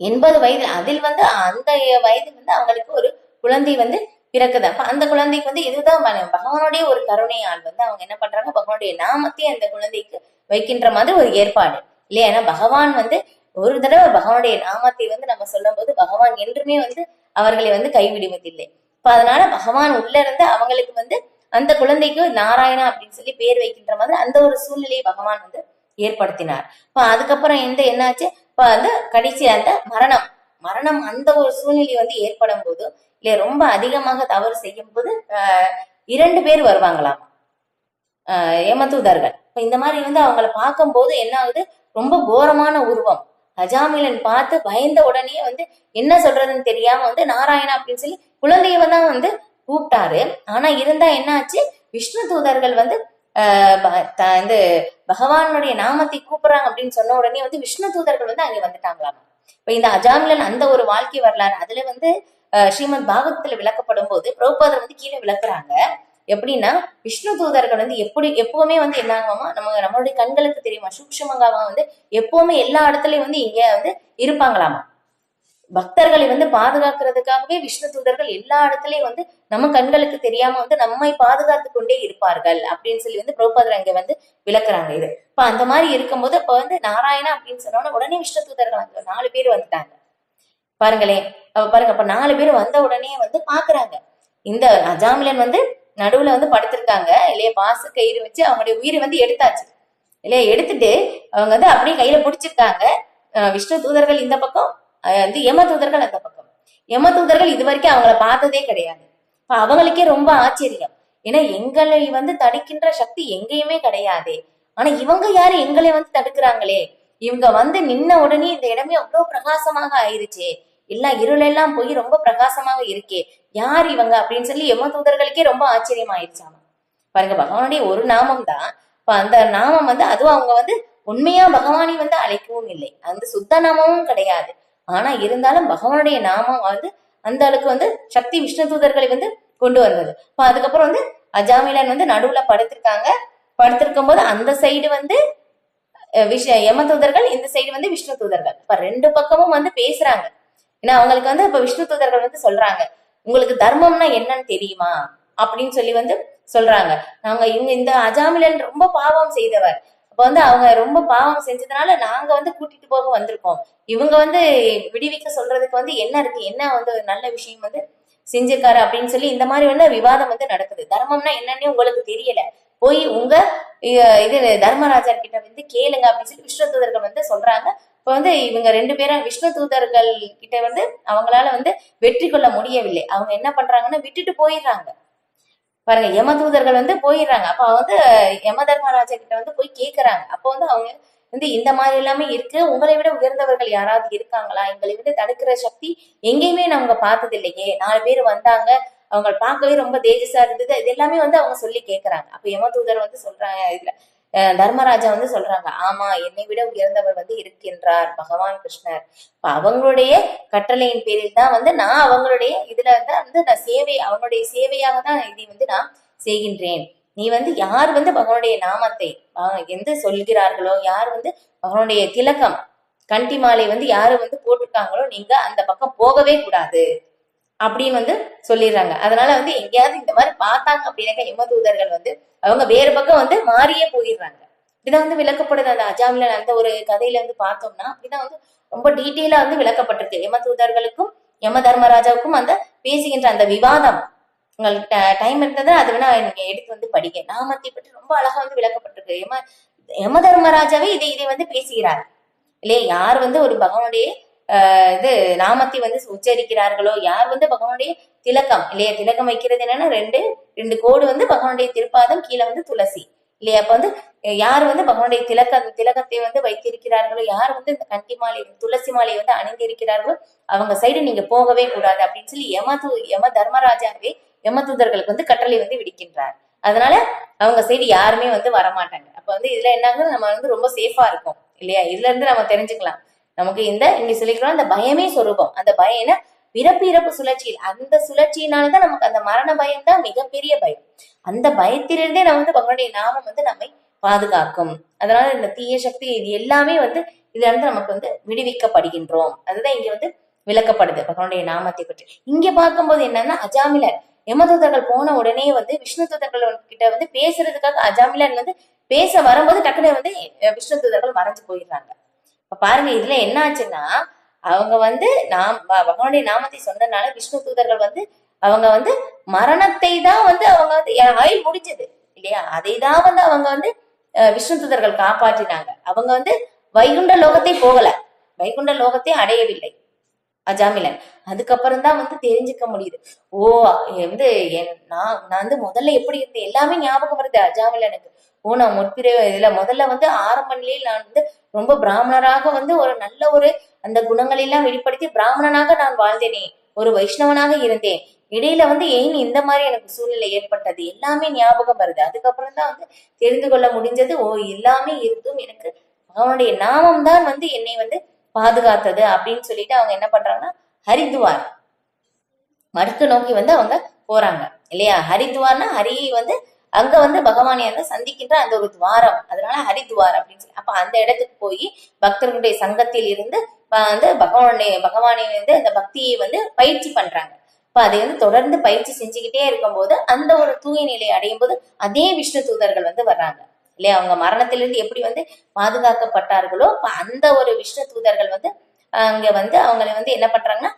80 வயது அதில் வந்து அந்த வயது வந்து அவங்களுக்கு ஒரு குழந்தை வந்து பிறக்குது. அப்ப அந்த குழந்தைக்கு வந்து இதுதான் பகவானுடைய ஒரு கருணையால் வந்து அவங்க என்ன பண்றாங்க, பகவானுடைய நாமத்தை அந்த குழந்தைக்கு வைக்கின்ற மாதிரி ஒரு ஏற்பாடு இல்லையா. ஏன்னா பகவான் வந்து ஒரு தடவை பகவானுடைய நாமத்தை வந்து நம்ம சொல்லும் போது பகவான் என்றுமே வந்து அவர்களை வந்து கைவிடுவதில்லை. இப்ப அதனால பகவான் உள்ள இருந்து அவங்களுக்கு வந்து அந்த குழந்தைக்கு நாராயணா அப்படின்னு சொல்லி பேர் வைக்கின்ற மாதிரி அந்த ஒரு சூழ்நிலையை பகவான் வந்து ஏற்படுத்தினார். இப்ப அதுக்கப்புறம் என்னாச்சு, இப்ப வந்து கடைசி அந்த மரணம் அந்த ஒரு சூழ்நிலை வந்து ஏற்படும் போது இல்லையா, ரொம்ப அதிகமாக தவறு செய்யும் போது 2 பேர் வருவாங்களாம் யமதூதர்கள். இப்ப இந்த மாதிரி வந்து அவங்களை பார்க்கும் போது என்ன ஆகுது, ரொம்ப கோரமான உருவம். அஜாமிலன் பார்த்து பயந்த உடனே வந்து என்ன சொல்றதுன்னு தெரியாம வந்து நாராயணா அப்படின்னு சொல்லி குழந்தைய தான் வந்து கூப்பிட்டாரு. ஆனா இருந்தா என்ன ஆச்சு, விஷ்ணு தூதர்கள் வந்து வந்து பகவானுடைய நாமத்தை கூப்பிடுறாங்க அப்படின்னு சொன்ன உடனே வந்து விஷ்ணு தூதர்கள் வந்து அங்க வந்துட்டாங்களாம். இப்ப இந்த அஜாமிலன் அந்த ஒரு வாழ்க்கை வரலாறு அதுல வந்து ஸ்ரீமத் பாகவதத்துல விளக்கப்படும் போது பிரபுபாதர் வந்து கீழே விளக்குறாங்க. எப்படின்னா விஷ்ணு தூதர்கள் வந்து எப்பவுமே வந்து என்ன ஆகுமா, நம்மளுடைய கண்களுக்கு தெரியுமா, சூக்ஷ்மங்காம வந்து எப்பவுமே எல்லா இடத்துலயும் வந்து இங்க வந்து இருப்பாங்களாமா. பக்தர்களை வந்து பாதுகாக்கிறதுக்காகவே விஷ்ணு தூதர்கள் எல்லா இடத்துலயும் வந்து நம்ம கண்களுக்கு தெரியாம வந்து நம்மை பாதுகாத்து கொண்டே இருப்பார்கள் அப்படின்னு சொல்லி வந்து பிரபுபாதர் அங்க வந்து விளக்குறாங்க. இது இப்ப அந்த மாதிரி இருக்கும்போது இப்ப வந்து நாராயணா அப்படின்னு சொன்னோன்னா உடனே விஷ்ணு தூதர்கள் அங்க 4 பேர் வந்துட்டாங்க. பாருங்களேன், பாருங்க, அப்ப 4 பேர் வந்த உடனே வந்து பாக்குறாங்க, இந்த அஜாமிலன் வந்து நடுவுல வந்து படுத்திருக்காங்க இல்லையா, பாச கயிறு வச்சு அவங்களுடைய உயிரை வந்து எடுத்தாச்சு இல்லையா, எடுத்துட்டு அவங்க வந்து அப்படியே கையில பிடிச்சிருக்காங்க. விஷ்ணு தூதர்கள் இந்த பக்கம், வந்து யம தூதர்கள் அந்த பக்கம். யம தூதர்கள் இது வரைக்கும் அவங்கள பார்த்ததே கிடையாது. இப்ப அவங்களுக்கே ரொம்ப ஆச்சரியம். ஏன்னா எங்களை வந்து தடுக்கின்ற சக்தி எங்கேயுமே கிடையாது, ஆனா இவங்க யாரு எங்களை வந்து தடுக்கிறாங்களே, இவங்க வந்து நின்ன உடனே இந்த இடமே அவ்வளவு பிரகாசமாக ஆயிருச்சே, எல்லாம் இருளெல்லாம் போய் ரொம்ப பிரகாசமாக இருக்கே, யார் இவங்க அப்படின்னு சொல்லி யம தூதர்களுக்கே ரொம்ப ஆச்சரியம் ஆயிடுச்சாமா. பாருங்க, பகவானுடைய ஒரு நாமம் தான். இப்ப அந்த நாமம் வந்து அதுவும் அவங்க வந்து உண்மையா பகவானை வந்து அழைக்கவும் இல்லை, அந்த சுத்த நாமமும் கிடையாது. ஆனா இருந்தாலும் பகவானுடைய நாமம் வந்து அந்த அளவுக்கு வந்து சக்தி விஷ்ணு தூதர்களை வந்து கொண்டு வந்தது. இப்ப அதுக்கப்புறம் வந்து அஜாமிலன் வந்து நடுவுல படுத்திருக்காங்க. படுத்திருக்கும் போது அந்த சைடு வந்து யம தூதர்கள், இந்த சைடு வந்து விஷ்ணு தூதர்கள். இப்ப 2 பக்கமும் வந்து பேசுறாங்க. ஏன்னா அவங்களுக்கு வந்து இப்ப விஷ்ணு தூதர்கள் வந்து சொல்றாங்க, உங்களுக்கு தர்மம்னா என்னன்னு தெரியுமா அப்படின்னு சொல்லி வந்து சொல்றாங்க. இவங்க இந்த அஜாமிலன் ரொம்ப பாவம் செய்தவர். அப்ப வந்து அவங்க ரொம்ப பாவம் செஞ்சதுனால நாங்க வந்து கூட்டிட்டு போக வந்திருக்கோம். இவங்க வந்து விடுவிக்க சொல்றதுக்கு வந்து என்ன இருக்கு, என்ன வந்து நல்ல விஷயம் வந்து செஞ்சிருக்காரு அப்படின்னு சொல்லி இந்த மாதிரி வந்து விவாதம் வந்து நடக்குது. தர்மம்னா என்னன்னே உங்களுக்கு தெரியல, போய் உங்க இது தர்மராஜா கிட்ட வந்து கேளுங்க அப்படின்னு சொல்லி விஷ்ணு தூதர்கள் வந்து சொல்றாங்க. இப்ப வந்து இவங்க 2 பேரும் விஷ்ணு தூதர்கள் கிட்ட வந்து அவங்களால வந்து வெற்றி கொள்ள முடியவில்லை. அவங்க என்ன பண்றாங்கன்னா விட்டுட்டு போயிடுறாங்க. பாருங்க, யம தூதர்கள் வந்து போயிடுறாங்க. அப்ப வந்து யம தர்மராஜா கிட்ட வந்து போய் கேக்குறாங்க. அப்ப வந்து அவங்க வந்து இந்த மாதிரி எல்லாமே இருக்கு, உங்களை விட உயர்ந்தவர்கள் யாராவது இருக்காங்களா, எங்களை விட தடுக்கிற சக்தி எங்கேயுமே நாங்க பார்த்தது இல்லையே, 4 பேர் வந்தாங்க, அவங்க பார்க்கவே ரொம்ப தேஜஸா இருந்தது, இது எல்லாமே வந்து அவங்க சொல்லி கேக்குறாங்க. அப்ப யம தூதர் வந்து சொல்றாங்க, இதுல தர்மராஜா வந்து சொல்றாங்க, ஆமா, என்னை விட உயர்ந்தவர் வந்து இருக்கின்றார், பகவான் கிருஷ்ணர். அவங்களுடைய கட்டளையின் பேரில் தான் வந்து நான் அவங்களுடைய இதுல வந்து நான் அவங்களுடைய சேவையாக தான் இதை வந்து நான் செய்கின்றேன். நீ வந்து யார் வந்து பகவானுடைய நாமத்தை எந்த சொல்கிறார்களோ, யார் வந்து பகவானுடைய திலகம் கண்டி மாலை வந்து யாரு வந்து போட்டிருக்காங்களோ, நீங்க அந்த பக்கம் போகவே கூடாது அப்படின்னு வந்து சொல்லிடுறாங்க. அதனால வந்து எங்கேயாவது இந்த மாதிரி பார்த்தாங்க அப்படின்னாக்க யம தூதர்கள் வந்து அவங்க வேறு பக்கம் வந்து மாறியே போயிடுறாங்க. இப்படிதான் வந்து விளக்கப்படுது அந்த அஜாமிலன் அந்த ஒரு கதையில வந்து பார்த்தோம்னா அப்படிதான் வந்து ரொம்ப டீட்டெயிலா வந்து விளக்கப்பட்டிருக்கு. யம தூதர்களுக்கும் யம தர்மராஜாவுக்கும் அந்த பேசுகின்ற அந்த விவாதம். உங்களுக்கு டைம் இருந்தது அது வேணா நீங்க எடுத்து வந்து படிக்க, நாமத்தை பற்றி ரொம்ப அழகா வந்து விளக்கப்பட்டிருக்கு. யம தர்மராஜாவே இதை வந்து பேசுகிறார் இல்லையா, யார் வந்து ஒரு பகவானுடைய இது நாமத்தை வந்து உச்சரிக்கிறார்களோ, யார் வந்து பகவானுடைய திலக்கம் இல்லையா, திலக்கம் வைக்கிறது என்னன்னா ரெண்டு கோடு வந்து பகவானுடைய திருப்பாதம், கீழே வந்து துளசி இல்லையா. அப்ப வந்து யார் வந்து பகவானுடைய திலகத்தை வந்து வைத்திருக்கிறார்களோ, யார் வந்து இந்த கண்டி மாலை துளசி மாலையை வந்து அணிந்திருக்கிறார்களோ அவங்க சைடு நீங்க போகவே கூடாது அப்படின்னு சொல்லி யம தர்மராஜாவே யம தூதர்களுக்கு வந்து கட்டளை வந்து விடுக்கின்றார். அதனால அவங்க சைடு யாருமே வந்து வரமாட்டாங்க. அப்ப வந்து இதுல என்ன, நம்ம வந்து ரொம்ப சேஃபா இருக்கும் இல்லையா, இதுல இருந்து நம்ம தெரிஞ்சுக்கலாம். நமக்கு இங்க சொல்லிக்கிறோம் அந்த பயமே சொரூபம். அந்த பயம் பிறப்பு இறப்பு சுழற்சியில், அந்த சுழற்சியினாலதான் நமக்கு அந்த மரண பயம் தான் மிகப்பெரிய பயம். அந்த பயத்திலிருந்தே நம்ம வந்து பகவானுடைய நாமம் வந்து நம்மை பாதுகாக்கும். அதனால இந்த தீய சக்தி இது எல்லாமே வந்து இதுல இருந்து நமக்கு வந்து விடுவிக்கப்படுகின்றோம். அதுதான் இங்க வந்து விளக்கப்படுது பகவானுடைய நாமத்தை பற்றி. இங்க பார்க்கும்போது என்னன்னா, அஜாமிலன் யமதூதர்கள் போன உடனே வந்து விஷ்ணு தூதர்கள் கிட்ட வந்து பேசுறதுக்காக அஜாமிலன் வந்து பேச வரும்போது டக்குனு வந்து விஷ்ணு தூதர்கள் மறைஞ்சு போயிடுறாங்க. இப்ப பாருங்க, இதுல என்ன ஆச்சுன்னா, அவங்க வந்து பகவானுடைய நாமத்தை சொன்னதுனால விஷ்ணு தூதர்கள் வந்து அவங்க வந்து மரணத்தை தான் வந்து அவங்க வந்து ஆயுள் முடிஞ்சது இல்லையா, அதை தான் வந்து அவங்க வந்து விஷ்ணு தூதர்கள் காப்பாற்றினாங்க. அவங்க வந்து வைகுண்ட லோகத்தை போகல, வைகுண்ட லோகத்தை அடையவில்லை அஜாமிலன். அதுக்கப்புறம் தான் வந்து தெரிஞ்சுக்க முடியுது. ஓ, வந்து நான் வந்து முதல்ல எப்படி இருந்தேன் எல்லாமே ஞாபகம் வருது அஜாமிலனுக்கு. ஓ, நான் இதுல முதல்ல வந்து ஆரம்ப நிலையில் நான் வந்து ரொம்ப பிராமணராக வந்து ஒரு நல்ல ஒரு அந்த குணங்களை எல்லாம் வெளிப்படுத்தி பிராமணனாக நான் வாழ்ந்தேனே, ஒரு வைஷ்ணவனாக இருந்தேன். இடையில வந்து ஏன் இந்த மாதிரி எனக்கு சூழ்நிலை ஏற்பட்டது எல்லாமே ஞாபகம் வருது. அதுக்கப்புறம் தான் வந்து தெரிந்து கொள்ள முடிஞ்சது, ஓ, எல்லாமே இருந்தும் எனக்கு அவனுடைய நாமம் தான் வந்து என்னை வந்து பாதுகாத்தது அப்படின்னு சொல்லிட்டு அவங்க என்ன பண்றாங்கன்னா, ஹரித்துவார் வடக்கு நோக்கி வந்து அவங்க போறாங்க இல்லையா. ஹரித்வார்னா ஹரி வந்து அங்க வந்து பகவானை வந்து சந்திக்கின்ற அந்த ஒரு துவாரம், அதனால ஹரித்வார் அப்படின்னு சொல்லி. அப்ப அந்த இடத்துக்கு போய் பக்தர்களுடைய சங்கத்தில் இருந்து வந்து பகவானை வந்து அந்த பக்தியை வந்து பயிற்சி பண்றாங்க. இப்ப அதை வந்து தொடர்ந்து பயிற்சி செஞ்சுக்கிட்டே இருக்கும்போது அந்த ஒரு தூய நிலையை அடையும் போது அதே விஷ்ணு தூதர்கள் வந்து வர்றாங்க இல்லையா. அவங்க மரணத்திலிருந்து எப்படி வந்து பாதுகாக்கப்பட்டார்களோ அந்த ஒரு விஷ்ணு தூதர்கள் வந்து அங்க வந்து அவங்களை வந்து என்ன பண்றாங்கன்னா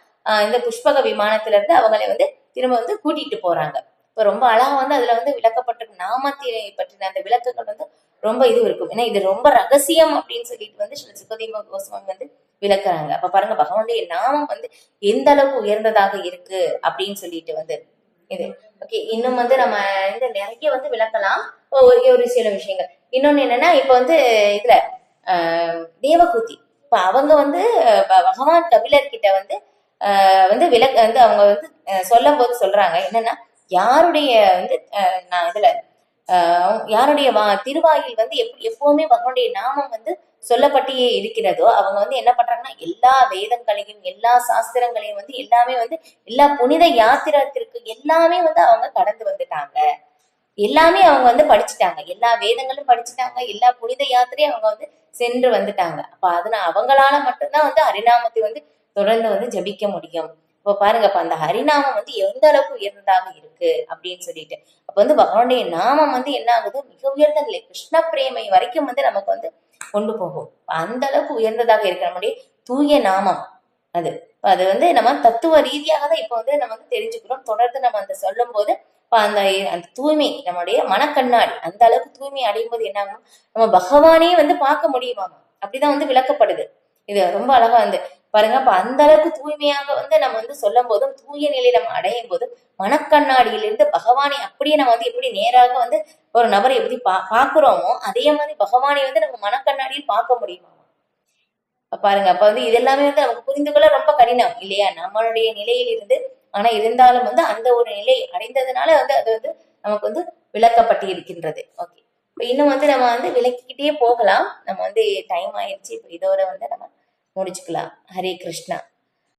இந்த புஷ்பக விமானத்துல இருந்து அவங்களை வந்து திரும்ப வந்து கூட்டிட்டு போறாங்க. இப்ப ரொம்ப அழகா வந்து அதுல வந்து விளக்கப்பட்டிருக்கு. நாமத்தை பற்றின அந்த விளக்கங்கள் வந்து ரொம்ப இது இருக்கும். ஏன்னா இது ரொம்ப ரகசியம் அப்படின்னு சொல்லிட்டு வந்து சுகதேவ கோஸ்வாமி வந்து விளக்குறாங்க. அப்ப பாருங்க பகவானுடைய நாமம் வந்து எந்த அளவுக்கு உயர்ந்ததாக இருக்கு அப்படின்னு சொல்லிட்டு வந்து இது. ஓகே, இன்னும் வந்து நம்ம இந்த நிறைய வந்து விளக்கலாம் ஒரு சில விஷயங்கள். இன்னொன்னு என்னன்னா இப்ப வந்து இதுல தேவகூதி இப்ப அவங்க வந்து பகவான் கபிலர் கிட்ட வந்து வந்து விளக்கு வந்து அவங்க வந்து சொல்லும் போது சொல்றாங்க என்னன்னா, யாருடைய வந்து நான் இதுல யாருடைய திருவாயில் வந்து எப்பவுமே பகவானுடைய நாமம் வந்து சொல்லப்பட்டே இருக்கிறதோ அவங்க வந்து என்ன பண்றாங்கன்னா எல்லா வேதங்களையும் எல்லா சாஸ்திரங்களையும் வந்து எல்லாமே வந்து எல்லா புனித யாத்திரத்திற்கு எல்லாமே வந்து அவங்க கடந்து வந்துட்டாங்க. எல்லாமே அவங்க வந்து படிச்சுட்டாங்க, எல்லா வேதங்களும் படிச்சுட்டாங்க, எல்லா புனித யாத்திரையும் அவங்க வந்து சென்று வந்துட்டாங்க. அப்ப அதனால அவங்களால மட்டும்தான் வந்து ஹரிநாமத்தை வந்து தொடர்ந்து வந்து ஜபிக்க முடியும். இப்போ பாருங்க, அப்ப அந்த ஹரிநாமம் வந்து எந்த அளவுக்கு உயர்ந்ததாக இருக்கு அப்படின்னு சொல்லிட்டு. அப்ப வந்து பகவானுடைய நாமம் வந்து என்ன ஆகுது, மிக உயர்ந்த நிலை கிருஷ்ண பிரேமை வரைக்கும் வந்து நமக்கு வந்து கொண்டு போகும். அந்த அளவுக்கு உயர்ந்ததாக இருக்கு நம்முடைய தூய நாமம் அது. அது வந்து நம்ம தத்துவ ரீதியாக தான் இப்ப வந்து நம்ம வந்து தெரிஞ்சுக்கிறோம். தொடர்ந்து நம்ம அந்த சொல்லும் போது அந்த அந்த தூய்மை நம்முடைய மனக்கண்ணாடி அந்த அளவுக்கு தூய்மை அடையும் போது என்ன ஆகும், நம்ம பகவானே வந்து பார்க்க முடியுமாமா. அப்படிதான் வந்து விளக்கப்படுது. இது ரொம்ப அழகா வந்து பாருங்க. அப்ப அந்த அளவுக்கு தூய்மையாக வந்து நம்ம வந்து சொல்லும் போதும் தூய நிலை நம்ம அடையும் போதும் மனக்கண்ணாடியிலிருந்து பகவானை அப்படியே நம்ம வந்து எப்படி நேராக வந்து ஒரு நபரை எப்படி பாக்குறோமோ அதே மாதிரி பகவானை வந்து நம்ம மனக்கண்ணாடியில் பார்க்க முடியுமா பாருங்க. அப்ப வந்து இது எல்லாமே வந்து நமக்கு புரிந்து கொள்ள ரொம்ப கடினம் இல்லையா, நம்மளுடைய நிலையில் இருந்து. ஆனா இருந்தாலும் வந்து அந்த ஒரு நிலை அடைந்ததுனால வந்து அது வந்து நமக்கு வந்து விளக்கப்பட்டு இருக்கின்றது. ஓகே, இப்ப இன்னும் வந்து நம்ம வந்து விளக்கிக்கிட்டே போகலாம். நம்ம வந்து டைம் ஆயிடுச்சு. இப்ப இதோட வந்து நம்ம முடிச்சுக்கலாம். ஹரே கிருஷ்ணா.